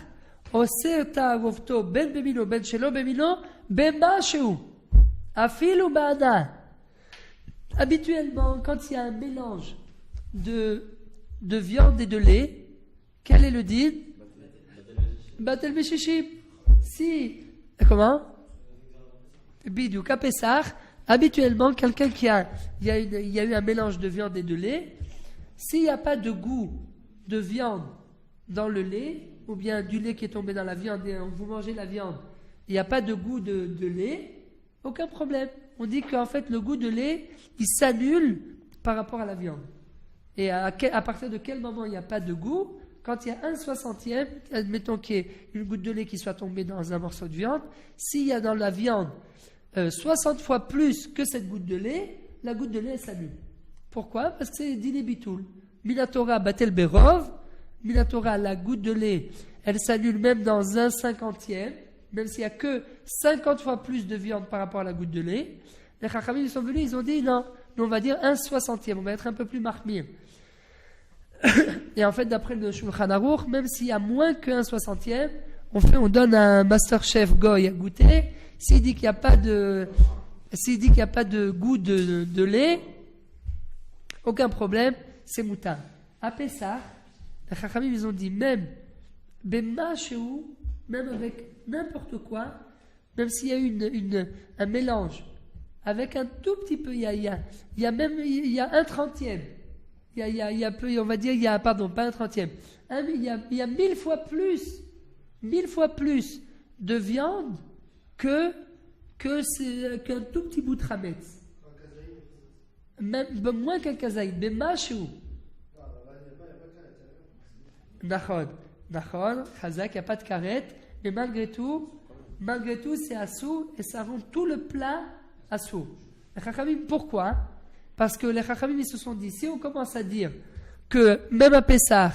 עושה תערובתו בין במינו בין שלא במינו במשהו, אפילו בענה. Habituellement, quand il y a un mélange de viande et de lait, quel est le din? Batel Beshishim. Si, comment? Bidou, à Pessah, habituellement, quelqu'un il y a eu un mélange de viande et de lait, s'il n'y a pas de goût de viande dans le lait, ou bien du lait qui est tombé dans la viande et vous mangez la viande, il n'y a pas de goût de lait, aucun problème. On dit qu'en fait, le goût de lait, il s'annule par rapport à la viande. Et à partir de quel moment il n'y a pas de goût? Quand il y a 1/60, admettons qu'il y ait une goutte de lait qui soit tombée dans un morceau de viande, s'il y a dans la viande 60 fois plus que cette goutte de lait, la goutte de lait elle s'annule. Pourquoi? Parce que c'est dîner bitoul. Minatora batel berov, Minatora, la goutte de lait, elle s'annule même dans 1/50, même s'il n'y a que 50 fois plus de viande par rapport à la goutte de lait. Les Chachamim ils sont venus, ils ont dit non, nous on va dire 1/60, on va être un peu plus marmire. Et en fait, d'après le Shulchan Aruch, même s'il y a moins que 1/60, on donne à un master chef goy à goûter. S'il dit qu'il n'y a pas de goût de lait, aucun problème, c'est moutarde. À Pessah, les Chachamim ils ont dit même même avec n'importe quoi, même s'il y a eu un mélange, avec un tout petit peu, il y a 1/30. Il y a peu, on va dire, pardon, pas 1/30. Il y a 1000 fois plus de viande qu'un tout petit bout de chametz. Même moins qu'un kazaïd. Mais machou. Nachon, chazak, il n'y a pas de karet, mais malgré tout, c'est assou et ça rend tout le plat assou. Les Chachamim, pourquoi? Parce que les Chachamim, ils se sont dit, si on commence à dire que même à Pessah,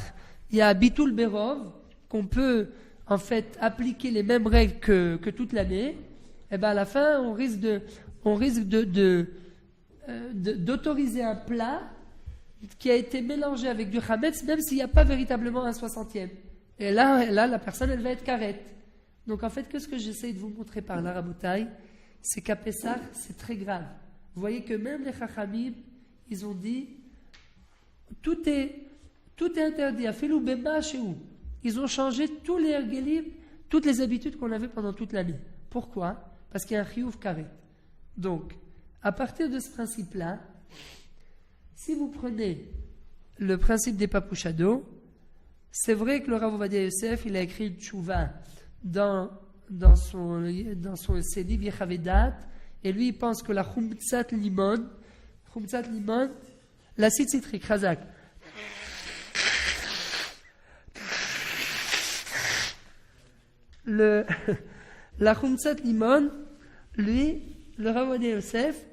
il y a Bitul Berov, qu'on peut en fait appliquer les mêmes règles que toute l'année, et bien à la fin, on risque d'autoriser un plat qui a été mélangé avec du Hametz, même s'il n'y a pas véritablement un 60e. Et là, la personne, elle va être carrette. Donc en fait, qu'est-ce que j'essaie de vous montrer par là, Rabotai, c'est qu'à Pessah, c'est très grave. Vous voyez que même les Chachamim, ils ont dit, tout est interdit, à Filou Bema chez où. Ils ont changé tous les ergelim, toutes les habitudes qu'on avait pendant toute l'année. Pourquoi? Parce qu'il y a un chiyuv karet. Donc, à partir de ce principe-là, si vous prenez le principe des papouchados, c'est vrai que le Rav Ovadia Yosef, il a écrit le tchouva dans ses livres Yechavedat, et lui, il pense que la Khumtzat Limon, l'acide citrique, Khazak, la Khumtzat Limon, lui, le Rav Ovadia Yosef,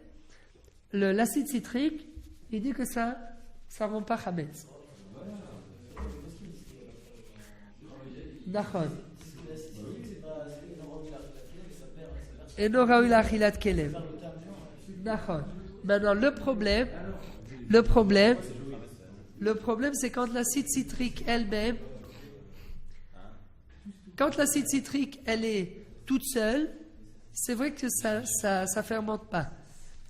l'acide citrique, il dit que ça rend pas Hametz. Nachon. Et non raoui la achilat kelem. Nachon. Maintenant, le problème, c'est quand l'acide citrique elle-même, quand l'acide citrique, elle est toute seule, c'est vrai que ça fermente pas.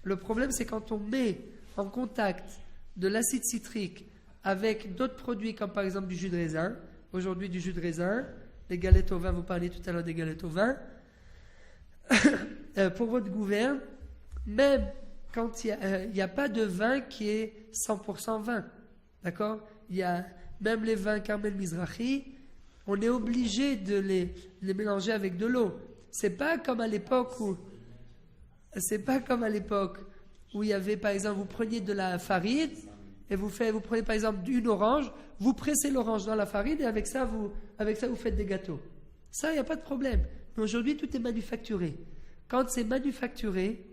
Le problème, c'est quand on met en contact de l'acide citrique avec d'autres produits, comme par exemple du jus de raisin. Aujourd'hui, du jus de raisin, les galettes au vin, vous parliez tout à l'heure des galettes au vin. Pour votre gouverne, même quand il n'y a pas de vin qui est 100% vin, d'accord? Il y a même les vins Carmel Mizrahi, on est obligé de les mélanger avec de l'eau. C'est pas comme à l'époque où il y avait, par exemple, vous preniez de la farine et vous prenez par exemple une orange, vous pressez l'orange dans la farine et avec ça vous faites des gâteaux. Ça, il n'y a pas de problème. Mais aujourd'hui, tout est manufacturé. Quand c'est manufacturé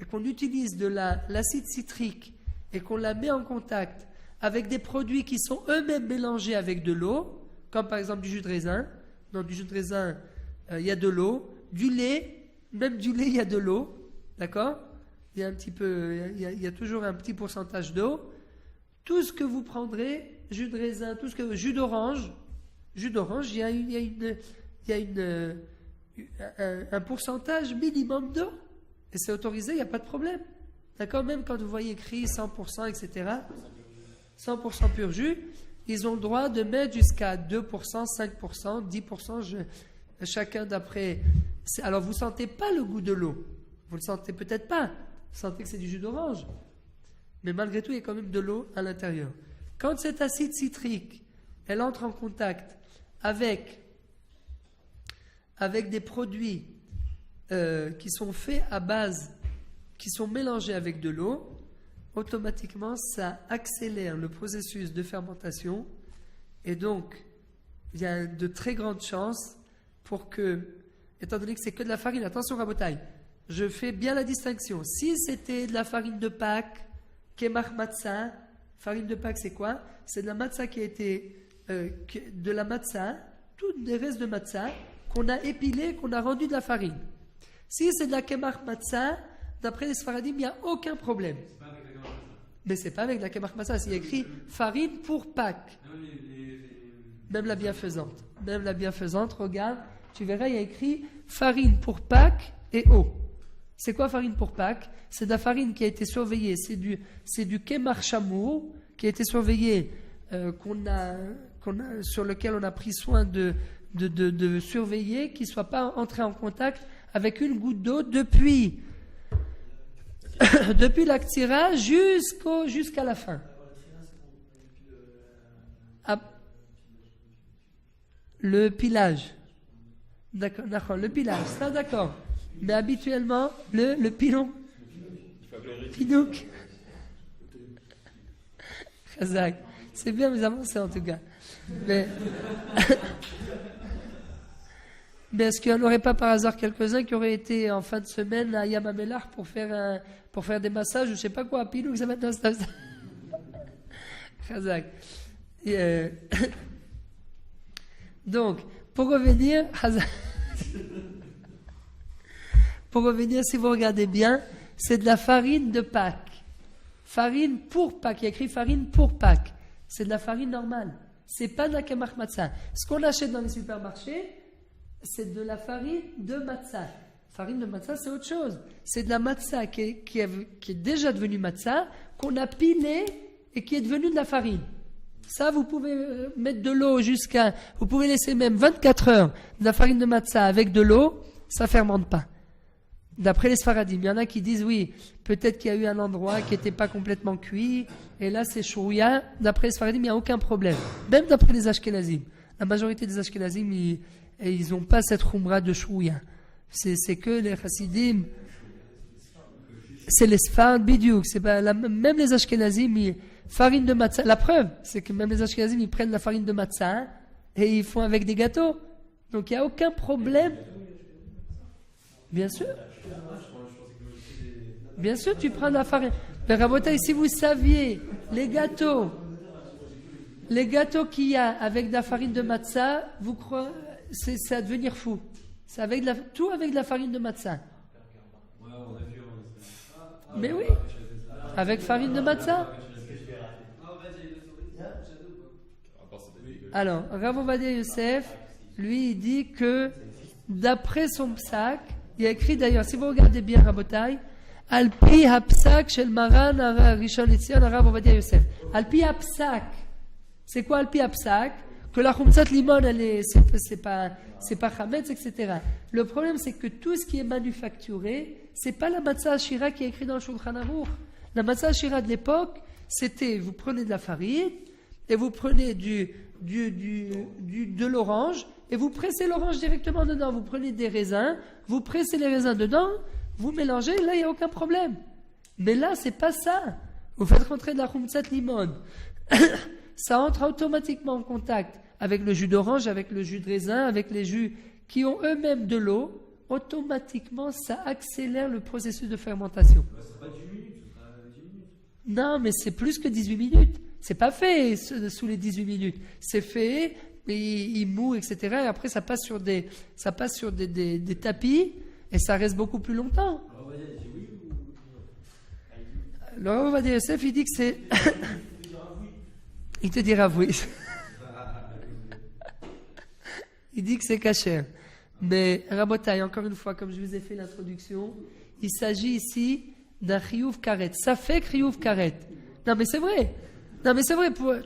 et qu'on utilise de l'acide citrique et qu'on la met en contact avec des produits qui sont eux-mêmes mélangés avec de l'eau, comme par exemple du jus de raisin. Dans du jus de raisin, il y a de l'eau. Du lait, même du lait, il y a de l'eau. D'accord? Il y a toujours un petit pourcentage d'eau. Tout ce que vous prendrez, jus de raisin, jus d'orange, il y a un pourcentage minimum d'eau. Et c'est autorisé, il n'y a pas de problème. D'accord? Même quand vous voyez écrit 100%, etc., 100% pur jus, ils ont le droit de mettre jusqu'à 2%, 5%, 10%, chacun d'après. Alors vous ne sentez pas le goût de l'eau. Vous ne le sentez peut-être pas. Vous sentez que c'est du jus d'orange. Mais malgré tout, il y a quand même de l'eau à l'intérieur. Quand cet acide citrique, elle entre en contact avec des produits qui sont faits à base, qui sont mélangés avec de l'eau, automatiquement, ça accélère le processus de fermentation. Et donc, il y a de très grandes chances pour que, étant donné que c'est que de la farine, attention Rabotai, je fais bien la distinction. Si c'était de la farine de Pâques, Kemach Matzah, farine de Pâques, c'est quoi? C'est de la matzah qui a été de la matzah, tous les restes de matzah qu'on a épilé, qu'on a rendu de la farine. Si c'est de la Kemach Matzah, d'après les Sfaradim, il n'y a aucun problème. Mais c'est pas avec de la Kemach Matzah, il y a écrit farine pour Pâques. Même la bienfaisante, regarde, tu verras, il y a écrit farine pour Pâques et eau. C'est quoi farine pour Pâques? C'est de la farine qui a été surveillée, c'est du Kemach Shamour qui a été surveillé, sur lequel on a pris soin de surveiller, qu'il ne soit pas entré en contact avec une goutte d'eau depuis l'actira jusqu'à la fin. Le pilage. D'accord, le pilage, ça d'accord. Mais habituellement, le pilon. Pinouk. Khazak. C'est bien, mais avancé en tout cas. Mais est-ce qu'il n'y en aurait pas par hasard quelques-uns qui auraient été en fin de semaine à Yamamelar pour faire des massages, ou je sais pas quoi, à Pilou, que ça maintenant ça. Chazak. Donc, pour revenir, si vous regardez bien, c'est de la farine de Pâques. Farine pour Pâques. Il y a écrit farine pour Pâques. C'est de la farine normale. C'est pas de la kemach matzah. Ce qu'on achète dans les supermarchés, c'est de la farine de matzah. Farine de matzah, c'est autre chose. C'est de la matzah qui est déjà devenue matzah, qu'on a pilée et qui est devenue de la farine. Ça, vous pouvez mettre de l'eau vous pouvez laisser même 24 heures de la farine de matzah avec de l'eau, ça fermente pas. D'après les Sfaradim, il y en a qui disent oui, peut-être qu'il y a eu un endroit qui n'était pas complètement cuit, et là c'est chouïa. D'après les Sfaradim, il n'y a aucun problème. Même d'après les Ashkenazim. La majorité des Ashkenazim, ils n'ont pas cette khumra de chouïa. C'est que les Chassidim, c'est les Sfarad Bidiouk. Même les Ashkenazim, farine de matzah. La preuve, c'est que même les Ashkenazim, ils prennent la farine de matzah et ils font avec des gâteaux. Donc il n'y a aucun problème. Bien sûr. Bien sûr, tu prends de la farine. Mais Rabotai, si vous saviez les gâteaux qu'il y a avec de la farine de matzah, vous croyez, c'est à devenir fou. C'est tout avec de la farine de matzah. Mais oui, avec farine de matzah. Alors, Rav Ovadia Yosef, lui, il dit que d'après son psak, il y a écrit d'ailleurs, si vous regardez bien Rabotai, Alpi Hapsak Shel Maran Rishon LeZion Rav Ovadia Yosef. Alpi Hapsak. C'est quoi Alpi Hapsak? Que la Khumsat Limon, c'est pas Chametz, etc. Le problème, c'est que tout ce qui est manufacturé, c'est pas la Matzah Ashira qui est écrit dans le Shulchan Aruch. La Matzah Ashira de l'époque, c'était, vous prenez de la farine, et vous prenez de l'orange, et vous pressez l'orange directement dedans. Vous prenez des raisins, vous pressez les raisins dedans, vous mélangez, là, il n'y a aucun problème. Mais là, c'est pas ça. Vous faites rentrer de la Khumsat Limon. Ça entre automatiquement en contact avec le jus d'orange, avec le jus de raisin, avec les jus qui ont eux-mêmes de l'eau. Automatiquement, ça accélère le processus de fermentation. C'est pas 10 minutes, ce sera 10 minutes. Non, mais c'est plus que 18 minutes. C'est pas fait sous les 18 minutes. C'est fait, il moue, etc. Et après, ça passe sur des tapis et ça reste beaucoup plus longtemps. Alors, on va dire, il dit oui ou non? Alors, on va dire, Yosef, il dit que c'est... Il te dira oui. Il dit que c'est caché. Mais Rabotai, encore une fois, comme je vous ai fait l'introduction, il s'agit ici d'un chiyuv karet. Ça fait chiyuv karet. Non, mais c'est vrai.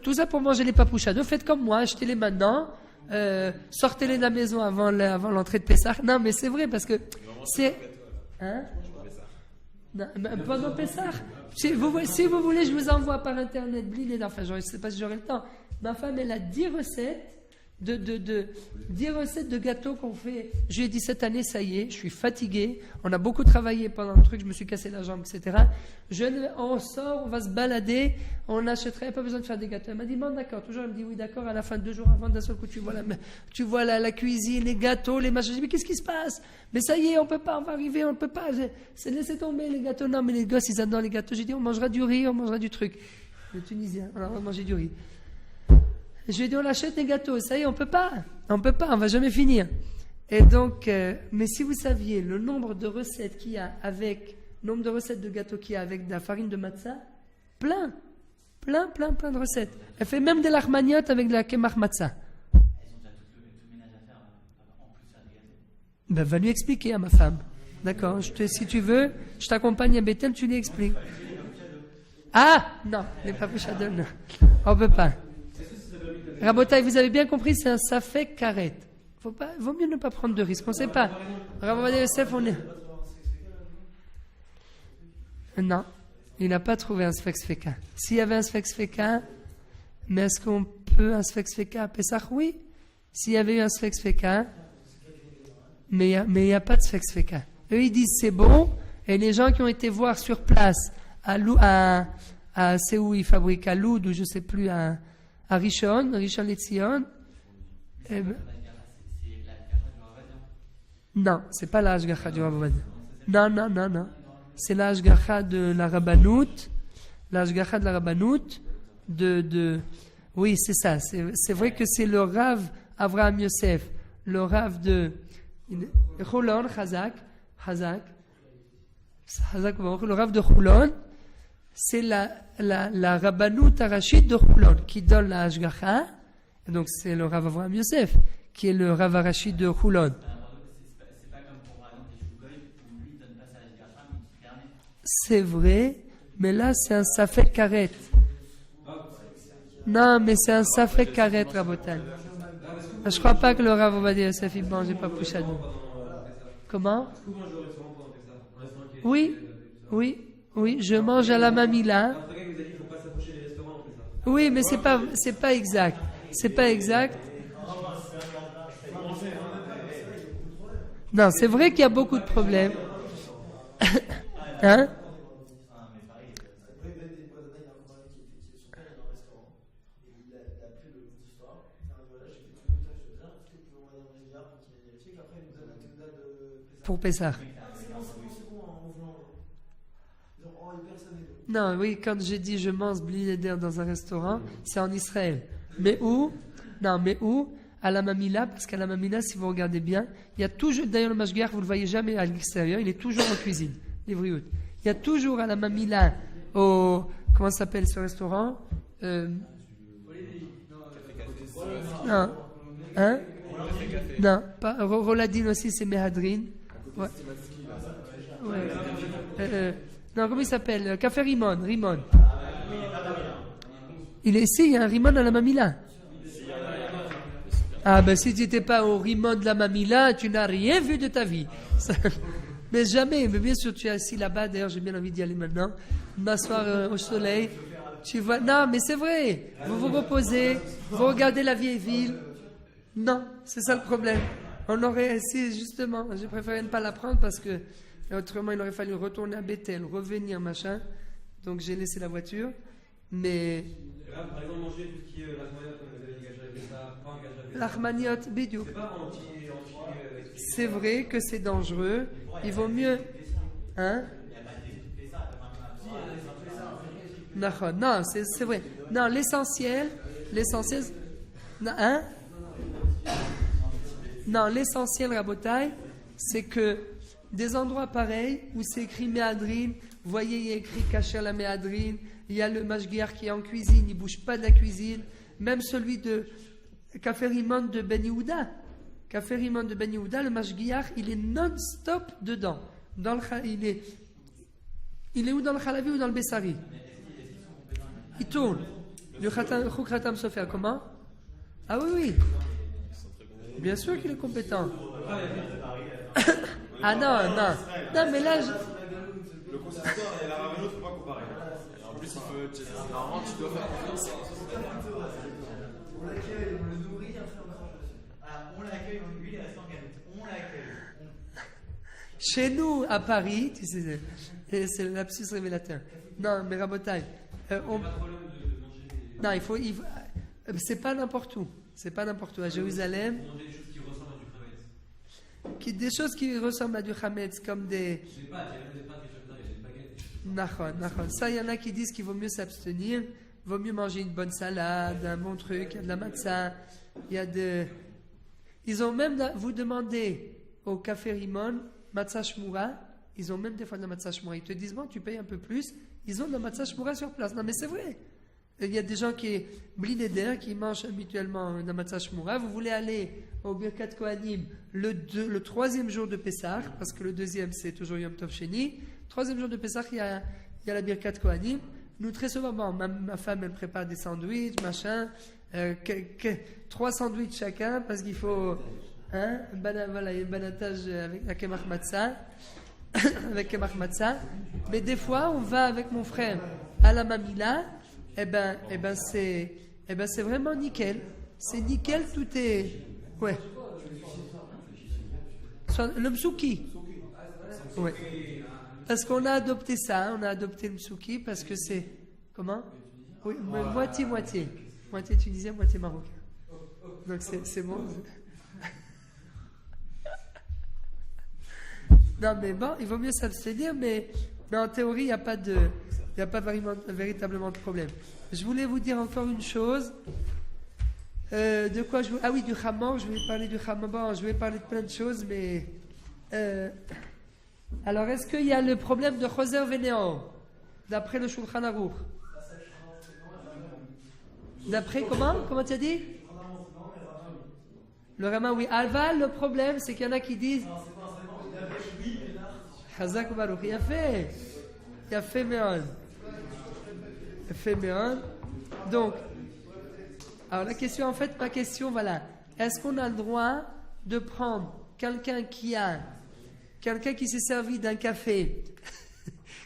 Tout ça pour manger les papouchades. Faites comme moi, achetez-les maintenant. Sortez-les de la maison avant l'entrée de Pessah. Non, mais c'est vrai parce que c'est... Hein? Non, pendant Pessah. Si vous voulez, je vous envoie par internet blin. Enfin, je ne sais pas si j'aurai le temps. Ma femme, elle a 10 recettes de gâteaux qu'on fait. Je lui ai dit cette année, ça y est, je suis fatigué. On a beaucoup travaillé pendant le truc, je me suis cassé la jambe, etc. On sort, on va se balader, on achèterait, pas besoin de faire des gâteaux. Elle m'a dit, bon, d'accord. Toujours, elle me dit, oui, d'accord. À la fin de 2 jours avant, d'un seul coup, tu vois la cuisine, les gâteaux, les machins. Je dis, mais qu'est-ce qui se passe? Mais ça y est, on peut pas, on va arriver, on peut pas. C'est laisser tomber les gâteaux. Non, mais les gosses, ils adorent les gâteaux. J'ai dit, on mangera du riz, on mangera du truc. Le Tunisien, on va manger du riz. Je lui ai dit, on achète des gâteaux. Ça y est, on peut pas, on va jamais finir. Et donc, mais si vous saviez le nombre de recettes qu'il y a nombre de recettes de gâteaux qu'il y a avec de la farine de matzah, plein de recettes. Elle fait même des larmagnottes avec de la kemach matzah. Elles ont déjà tout le ménage à faire, en plus faire des gâteaux. Ben, va lui expliquer à ma femme. D'accord, si tu veux, je t'accompagne à Bethel, tu lui expliques. Ah, non, les papouchadol, non. On peut pas. Rabotai, vous avez bien compris, c'est un safek karet. Vaut mieux ne pas prendre de risques. On ne sait pas. Rabotai Yosef, on est. Non, il n'a pas trouvé un sfek sfeka. S'il y avait un sfek sfeka, mais est-ce qu'on peut un sfek sfeka à Pessah? Oui. S'il y avait eu un sfek sfeka, mais il n'y a pas de sfek sfeka. Eux, ils disent c'est bon, et les gens qui ont été voir sur place, c'est où ils fabriquent, à Loud, ou je ne sais plus, à Rishon LeZion. Non, c'est pas la Hashgacha du Rav Ovadia. Non. C'est la Hashgacha de la Rabbanout. La Hashgacha de la Rabbanout Oui, c'est ça. C'est vrai que c'est le Rav Avraham Yosef, le Rav de Choulon, Chazak, le Rav de Choulon, c'est la Rabbanout Arachid de Choulon qui donne la Hashgacha. Et donc c'est le Rav Avraham Yosef qui est le Rav Arachid de Choulon. C'est pas comme pour par exemple les Shougoy où lui donne pas sa Hashgacha mais il se permet. C'est vrai, mais là c'est un Safek Karet. Non, mais c'est un Safek Karet, Rabotan. Je crois pas que le Rav Ovadia Yosef il mangeait pas Pouchadou. Comment? Oui, je mange à la Mamila. Oui, mais c'est pas exact. C'est pas exact. Non, c'est vrai qu'il y a beaucoup de problèmes. Hein? Pour Pessah. Non, oui, quand j'ai dit je mange bli neder dans un restaurant, c'est en Israël. Mais où? Non, mais où? À la Mamila, parce qu'à la Mamila, si vous regardez bien, il y a toujours, d'ailleurs le mashgiach, vous ne le voyez jamais à l'extérieur, il est toujours en cuisine, l'Ivriout. Il y a toujours à la Mamila, comment s'appelle ce restaurant? Non. Hein? Non, pas, Roladine aussi, c'est Mehadrin. Ouais. Non, comment il s'appelle? Café Rimon. Il est ici, il y a un Rimon à la Mamila. Ah ben si tu n'étais pas au Rimon de la Mamila, tu n'as rien vu de ta vie. Mais jamais, mais bien sûr tu es assis là-bas, d'ailleurs j'ai bien envie d'y aller maintenant, m'asseoir au soleil. Tu vois, non mais c'est vrai, vous vous reposez, vous regardez la vieille ville. Non, c'est ça le problème. On aurait, si justement, j'ai préféré ne pas la prendre parce que autrement il aurait fallu retourner à Bethel, revenir, machin. Donc j'ai laissé la voiture. Mais. Par exemple, manger tout ce qui est l'achmaniot, comme vous avez dit, gajavé, ça, pas un gajavé. L'achmaniot, bidou. C'est pas anti. C'est vrai que c'est dangereux. Il vaut mieux. Hein? Non, c'est vrai. Non, l'essentiel. Non, hein? Non, l'essentiel, Rabotai, c'est que des endroits pareils où c'est écrit Méadrine, vous voyez, il y a écrit Kacher la Méadrine, il y a le mashgiach qui est en cuisine, il ne bouge pas de la cuisine, même celui de Café Rimon de Ben Yehuda. Café Rimon de Ben Yehuda, le mashgiach, il est non-stop dedans. Il est où dans le Khalavi ou dans le Bessari? Il tourne. Le Khatam Sofer, comment? Ah oui. Bien sûr qu'il est compétent. Ah non, mais là. Le consistoire et la Raveno, il ne faut pas comparer. En plus, normalement, tu dois faire. On l'accueille, on le nourrit, on l'accueille, lui, il reste en galette. On l'accueille. Chez nous, à Paris, tu sais, c'est le lapsus révélateur. Non, mais Rabotai. Non, il faut. C'est pas n'importe où. À Jérusalem. Des choses qui ressemblent à du Hametz, comme des. Nachon. Ça, il y en a qui disent qu'il vaut mieux s'abstenir. Il vaut mieux manger une bonne salade, un bon truc, il y a de la matzah, Ils ont même, vous demandez au Café Rimon, matzah shmura, ils ont même des fois de la matzah shmura. Ils te disent, bon, tu payes un peu plus, ils ont de la matzah shmura sur place. Non, mais c'est vrai. Il y a des gens qui, blineder, qui mangent habituellement de la matzah shmura. Vous voulez aller au Birkat Kohanim le troisième jour de Pessah, parce que le deuxième, c'est toujours Yom Tov Sheni. Troisième jour de Pessah, il y a la Birkat Kohanim. Nous, très souvent, ma femme, elle prépare des sandwichs, machin, 3 sandwichs chacun, parce qu'il faut, voilà, un banatage avec la Kemach Matzah, mais des fois, on va avec mon frère à la Mamila, c'est vraiment nickel. C'est nickel, tout est, ouais. Le msouki. Ouais. Parce qu'on a adopté ça, on a adopté le msouki parce que c'est... Comment? Oui, moitié. Moitié tunisien, moitié marocain. Donc c'est bon. Non, mais bon, il vaut mieux s'abstenir, mais en théorie, il n'y a pas véritablement de problème. Je voulais vous dire encore une chose. De quoi ah oui, du Hammam, je voulais parler du Hammam. Bon, je voulais parler de plein de choses, mais... alors, est-ce qu'il y a le problème de Choser Vénéan, d'après le Shulchan Aruch? D'après comment? Comment tu as dit? Le Rama, oui. Alva, le problème, c'est qu'il y en a qui disent... Chazak Baruch, il a fait Meon. Il a fait Meon. Donc, alors la question, en fait, ma question, voilà. Est-ce qu'on a le droit de prendre quelqu'un qui s'est servi d'un café,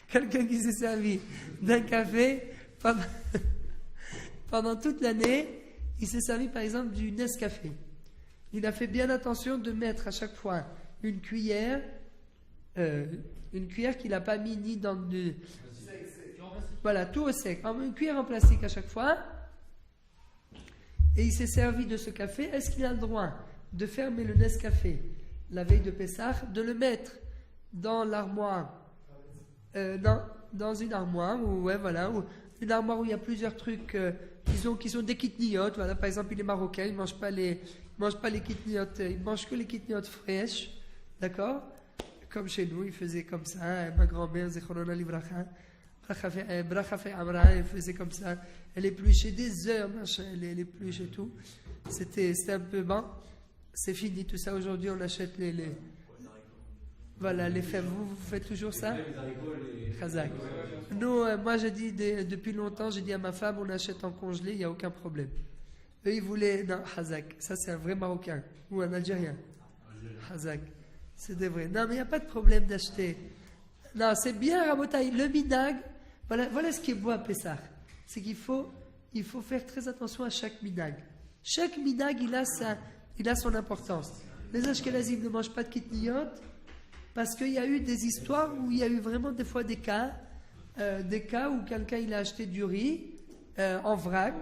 quelqu'un qui s'est servi d'un café pendant toute l'année, il s'est servi par exemple du Nescafé. Il a fait bien attention de mettre à chaque fois une cuillère qu'il n'a pas mis ni dans du... Voilà, tout au sec. Une cuillère en plastique à chaque fois. Et il s'est servi de ce café. Est-ce qu'il a le droit de fermer le Nescafé la veille de Pessah, de le mettre dans l'armoire, dans une armoire, ou une armoire où il y a plusieurs trucs qui sont des kitniyot. Voilà, par exemple, il est marocain, il ne mange pas les kitniyot, il mange que les kitniyot fraîches, d'accord? Comme chez nous, il faisait comme ça. Ma grand-mère, Zechorona Livracha, Bracha Amra, elle faisait comme ça. Elle épluchait des heures, machin, elle épluche et tout. C'était un peu bon. C'est fini tout ça. Aujourd'hui, on achète les fèves. Vous faites toujours ça? Chazak. Nous, moi, j'ai dit depuis longtemps, j'ai dit à ma femme, on achète en congelé, il n'y a aucun problème. Eux, ils voulaient... Non, Chazak. Ça, c'est un vrai Marocain. Ou un Algérien. Chazak. C'est des vrais. Non, mais il n'y a pas de problème d'acheter. Non, c'est bien, Rabotaï. Le minag, voilà ce qui est beau à Pessah. C'est qu'il faut faire très attention à chaque minag. Chaque minag, il a son importance. Les Ashkenazim ne mangent pas de kitniyot parce qu'il y a eu des histoires où il y a eu vraiment des fois des cas où quelqu'un il a acheté du riz en vrac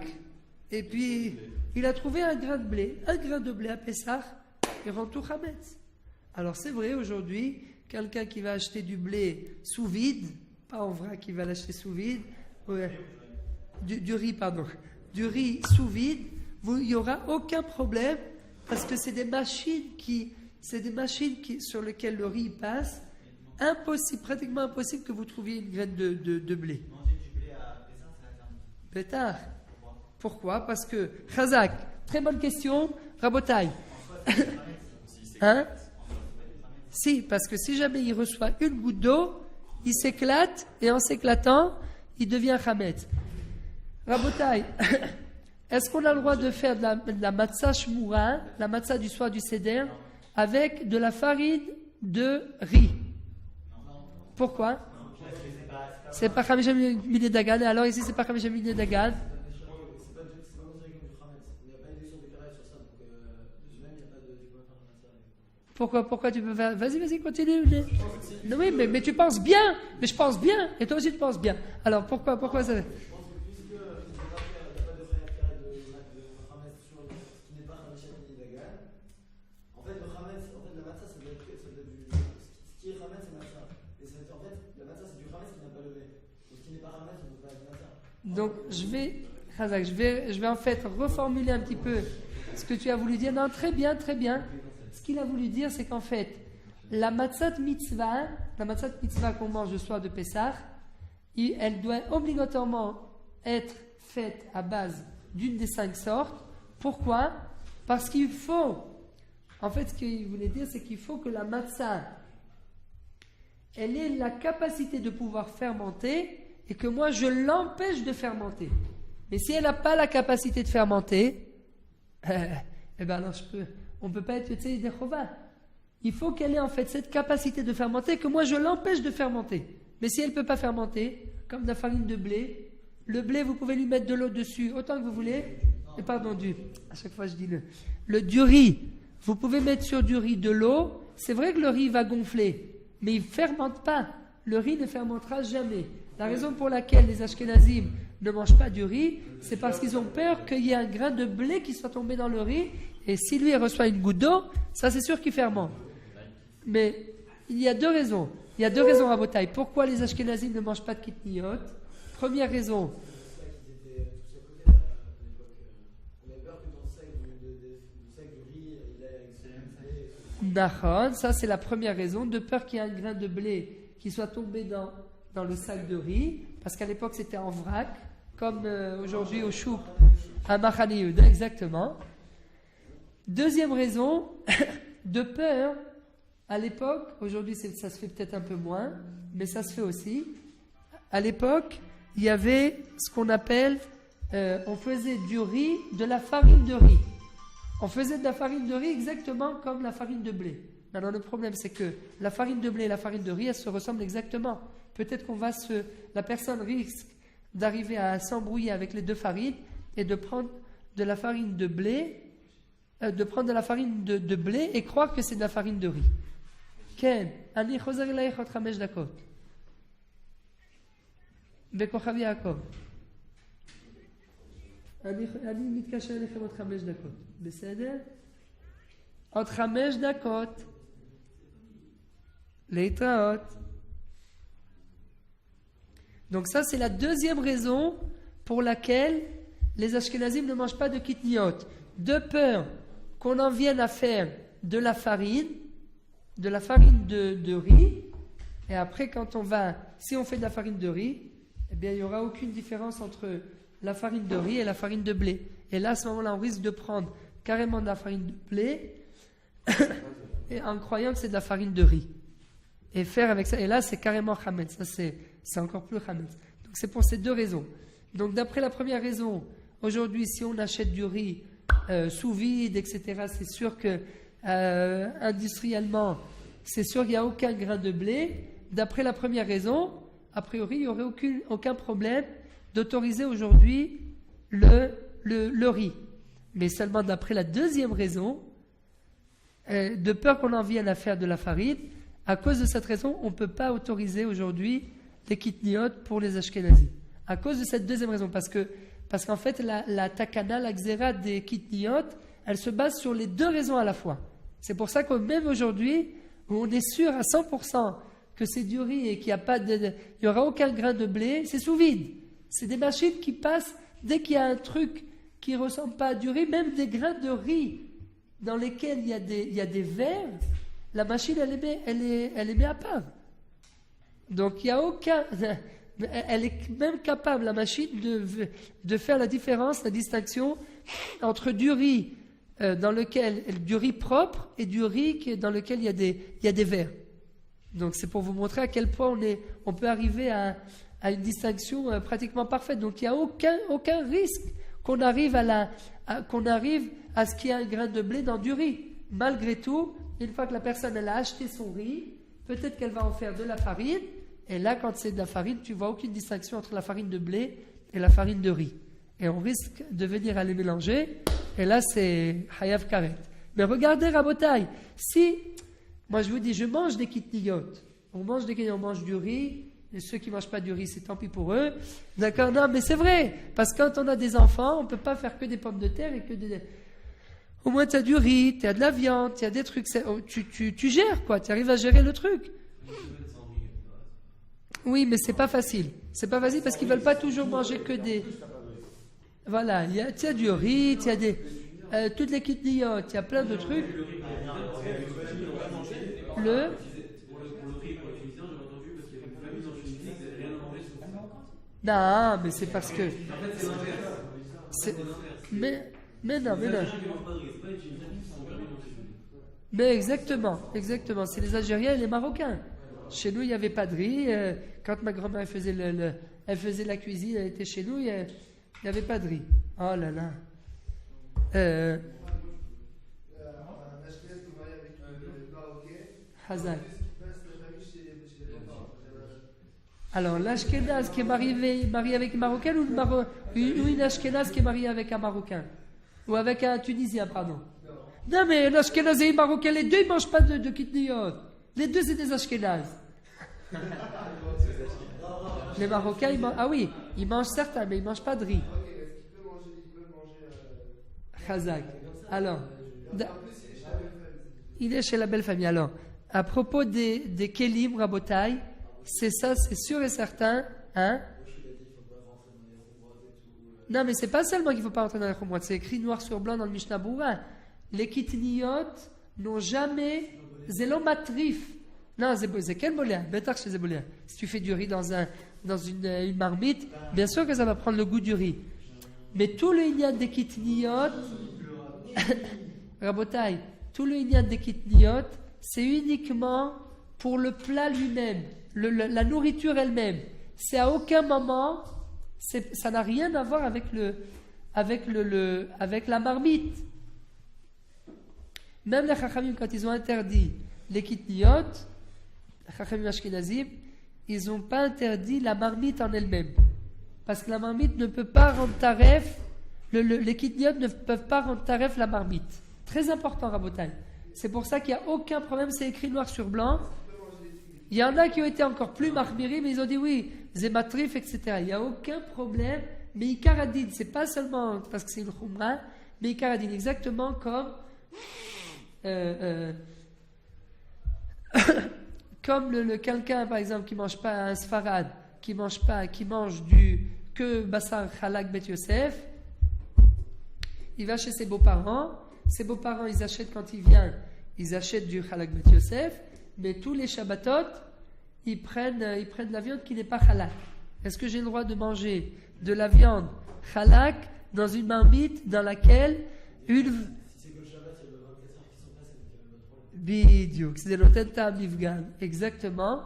et puis il a trouvé un grain de blé à Pessah, il rend tout chametz. Alors c'est vrai aujourd'hui, quelqu'un qui va acheter du blé sous vide, pas en vrac, il va l'acheter sous vide, du riz sous vide, il n'y aura aucun problème parce que c'est des machines sur lesquelles le riz passe. Pratiquement impossible que vous trouviez une graine de blé. Manger du blé à Pessah, c'est interdit. Pétard. Pourquoi? Parce que Chazak, très bonne question, Rabotaï. Hein? Si, parce que si jamais il reçoit une goutte d'eau, il s'éclate et en s'éclatant, il devient Hametz. Rabotaï, est-ce qu'on a le droit de faire de la matzah shmoura, la matzah du soir du Seder, avec de la farine de riz? Pourquoi? C'est pas Khamisha Miné Dagan. Alors ici, c'est pas Khamisha Miné Dagan. Pourquoi tu peux faire... Vas-y, continue. Non, oui, mais tu penses bien. Mais je pense bien. Et toi aussi, tu penses bien. Alors, pourquoi ça... Donc, je vais en fait reformuler un petit peu ce que tu as voulu dire. Non, très bien. Ce qu'il a voulu dire, c'est qu'en fait, la matzat mitzvah qu'on mange le soir de Pessah, elle doit obligatoirement être faite à base d'une des 5 sortes. Pourquoi? Parce qu'il faut, en fait, ce qu'il voulait dire, c'est qu'il faut que la matzah, elle ait la capacité de pouvoir fermenter et que moi, je l'empêche de fermenter. Mais si elle n'a pas la capacité de fermenter, alors on ne peut pas être des chovas. Il faut qu'elle ait en fait cette capacité de fermenter, que moi je l'empêche de fermenter. Mais si elle ne peut pas fermenter, comme de la farine de blé, le blé vous pouvez lui mettre de l'eau dessus autant que vous voulez. Et pardon, à chaque fois je dis du riz. Vous pouvez mettre sur du riz de l'eau. C'est vrai que le riz va gonfler, mais il ne fermente pas. Le riz ne fermentera jamais. La raison pour laquelle les Ashkenazim ne mangent pas du riz, c'est parce qu'ils ont peur qu'il y ait un grain de blé qui soit tombé dans le riz, et si lui reçoit une goutte d'eau, ça c'est sûr qu'il fermente. Mais Il y a deux raisons. Il y a deux raisons à Botaï. Pourquoi les Ashkenazim ne mangent pas de kitniot? Première raison. Nachon, ça c'est la première raison, de peur qu'il y ait un grain de blé qui soit tombé dans le sac de riz, parce qu'à l'époque c'était en vrac, comme aujourd'hui au chouk, à Machane Yehuda, exactement. Deuxième raison, de peur, à l'époque, aujourd'hui ça se fait peut-être un peu moins, mais ça se fait aussi. À l'époque, il y avait ce qu'on appelle, on faisait du riz, de la farine de riz. On faisait de la farine de riz exactement comme la farine de blé. Alors le problème, c'est que la farine de blé et la farine de riz, elles se ressemblent exactement. Peut-être la personne risque d'arriver à s'embrouiller avec les deux farines et de prendre de la farine de blé, de blé et croire que c'est de la farine de riz. Ken, ani choser ilayich ot 5 dakot. Bekochav Yaakov. אני מתקשר אליכם עוד 5 דקות, בסדר? עוד 5 דקות, להתראות. Donc ça c'est la deuxième raison pour laquelle les Ashkenazim ne mangent pas de kitniot, de peur qu'on en vienne à faire de la farine de riz, et après si on fait de la farine de riz, eh bien il n'y aura aucune différence entre la farine de riz et la farine de blé. Et là, à ce moment-là, on risque de prendre carrément de la farine de blé et en croyant que c'est de la farine de riz. Et faire avec ça. Et là, c'est carrément chametz. Ça, c'est encore plus chametz. Donc, c'est pour ces deux raisons. Donc, d'après la première raison, aujourd'hui, si on achète du riz sous vide, etc., c'est sûr que industriellement, c'est sûr qu'il n'y a aucun grain de blé. D'après la première raison, a priori, il n'y aurait aucun problème d'autoriser aujourd'hui le riz. Mais seulement d'après la deuxième raison, de peur qu'on en vienne à faire de la farine, à cause de cette raison, on ne peut pas autoriser aujourd'hui les kitniot pour les Ashkenazim. À cause de cette deuxième raison, parce qu'en fait, la takana, la xéra des kitniot, elle se base sur les deux raisons à la fois. C'est pour ça que même aujourd'hui, on est sûr à 100% que c'est du riz et qu'il n'y aura aucun grain de blé, c'est sous vide. C'est des machines qui passent, dès qu'il y a un truc qui ne ressemble pas à du riz, même des grains de riz dans lesquels il y a des vers, la machine, elle les met à part. Donc il n'y a aucun... Elle est même capable, la machine, de faire la différence, la distinction entre du riz du riz propre et du riz dans lequel il y a des vers. Donc c'est pour vous montrer à quel point on peut arriver à une distinction pratiquement parfaite. Donc il n'y a aucun risque qu'on arrive à ce qu'il y ait un grain de blé dans du riz. Malgré tout, une fois que la personne elle a acheté son riz, peut-être qu'elle va en faire de la farine, et là quand c'est de la farine, tu ne vois aucune distinction entre la farine de blé et la farine de riz. Et on risque de venir à les mélanger, et là c'est Hayav Karet. Mais regardez Rabotai, moi je vous dis, je mange des kitniyot, on mange du riz, et ceux qui ne mangent pas du riz, c'est tant pis pour eux. D'accord? Non, mais c'est vrai. Parce que quand on a des enfants, on ne peut pas faire que des pommes de terre et que au moins, tu as du riz, tu as de la viande, tu as des trucs. Tu gères, quoi. Tu arrives à gérer le truc. Oui, mais c'est pas facile. C'est pas facile parce qu'ils ne veulent pas toujours manger que des... Voilà. Tu as du riz, tu as toutes les kitniyot, il y a plein de trucs. Non, mais c'est parce que... Mais non. Mais exactement. C'est les Algériens et les Marocains. Chez nous, il n'y avait pas de riz. Quand ma grand-mère faisait la cuisine, elle était chez nous, il n'y avait pas de riz. Oh là là. Hazak. Alors, l'Ashkénaze qui est marié avec une Marocaine ou une Ashkénaze qui est mariée avec un Marocain? Ou avec un Tunisien, pardon. Non, mais l'Ashkénaze et une Marocaine, les deux, ils ne mangent pas de kitniyot. Les deux, c'est des Ashkénazes. Les Marocains, ils mangent certains, mais ils ne mangent pas de riz. Khazak. Alors, il est chez la belle famille. Alors, À propos des kelim, Rabotai, c'est ça, c'est sûr et certain. Hein? Non, mais c'est pas seulement qu'il ne faut pas rentrer dans les khumrat, c'est écrit noir sur blanc dans le Mishnah Berurah. Les kitniyot n'ont jamais. Zélo matrif. Non, c'est quel boléa? Bétar chez Zéboléa. Si tu fais du riz dans une marmite, bien sûr que ça va prendre le goût du riz. Mais tout le inyan des kitniyot, Rabotai, tout le inyan des kitniyot, c'est uniquement pour le plat lui-même, la nourriture elle-même. C'est à aucun moment, ça n'a rien à voir avec la marmite. Même les Chachamim, quand ils ont interdit les kitniyot, les Chachamim Ashkenazim, ils n'ont pas interdit la marmite en elle-même. Parce que la marmite ne peut pas rendre taref, les kitniyot ne peuvent pas rendre taref la marmite. Très important, Rabotai. C'est pour ça qu'il n'y a aucun problème, c'est écrit noir sur blanc. Il y en a qui ont été encore plus marmiri, mais ils ont dit oui, zématrif, etc. Il n'y a aucun problème, mais Ikaradin, c'est pas seulement parce que c'est une khumra, mais Ikaradin, exactement comme comme quelqu'un, par exemple, qui mange pas un sfarad, qui mange que Bassar Khalak Bet Yosef, il va chez ses beaux-parents, ils achètent quand il vient, ils achètent du Khalak Bet Yosef, mais tous les Shabbatot, ils prennent de la viande qui n'est pas Khalak. Est-ce que j'ai le droit de manger de la viande Khalak dans une marmite dans laquelle une... Bidiouk, c'est Zenoten Ta'am Nifgam, exactement.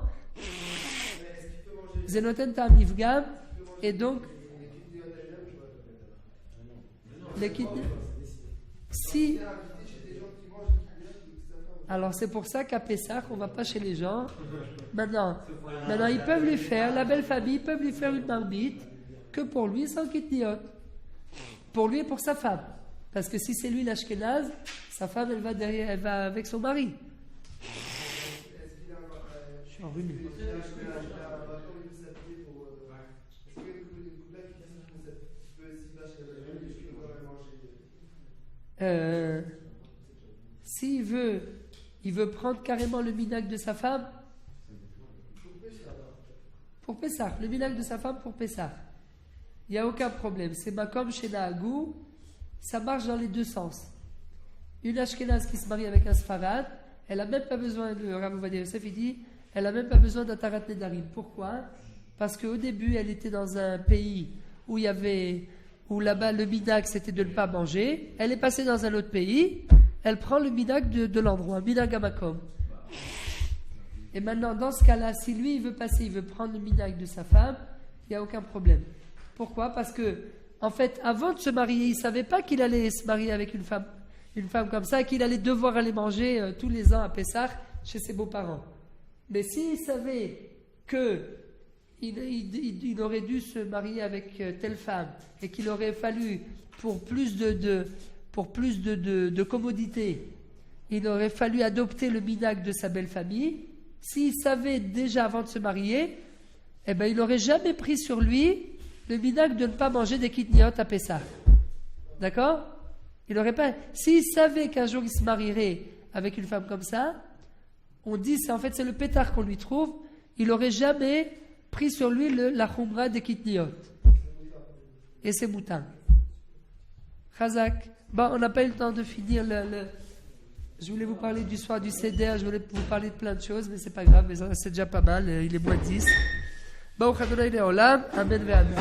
Zenoten Ta'am Nifgam, et donc les kidneys. Si. Alors c'est pour ça qu'à Pessah, on ne va pas chez les gens. Maintenant, ils peuvent lui faire, la belle famille, ils peuvent lui faire une marmite que pour lui sans kidneyot. Pour lui et pour sa femme. Parce que si c'est lui l'Ashkenaz, sa femme, elle va avec son mari. Je suis enrhumé. S'il veut prendre carrément le minag de sa femme pour Pessah, le minag de sa femme pour Pessah, il n'y a aucun problème. C'est Makom chez Nahagou, ça marche dans les deux sens. Une Ashkenaz qui se marie avec un Sfarad, elle n'a même pas besoin, le Rav Ovadia Yosef, il dit, elle n'a même pas besoin d'un Tarat Nedarim. Pourquoi? Parce qu'au début, elle était dans un pays où là-bas le minag c'était de ne pas manger. Elle est passée dans un autre pays, elle prend le minag de l'endroit, minag amakom. Et maintenant, dans ce cas-là, si lui il veut prendre le minag de sa femme, il n'y a aucun problème. Pourquoi? Parce que, en fait, avant de se marier, il ne savait pas qu'il allait se marier avec une femme comme ça, qu'il allait devoir aller manger tous les ans à Pessah chez ses beaux-parents. Mais s'il savait qu'il aurait dû se marier avec telle femme et qu'il aurait fallu, pour plus de commodité, il aurait fallu adopter le minag de sa belle famille, s'il savait déjà avant de se marier, eh ben, il n'aurait jamais pris sur lui le minag de ne pas manger des kitniot à Pessah. D'accord? Il n'aurait pas. S'il savait qu'un jour il se marierait avec une femme comme ça, on dit, c'est le pétard qu'on lui trouve, il n'aurait jamais pris sur lui la khumra des kitniot. Et c'est moutin. Chazak. Bon, on n'a pas eu le temps de finir Je voulais vous parler du soir du Seder, je voulais vous parler de plein de choses, mais c'est pas grave, mais c'est déjà pas mal, il est moins de 10. Baruch Adonai Le'olam, Amen ve'Amen.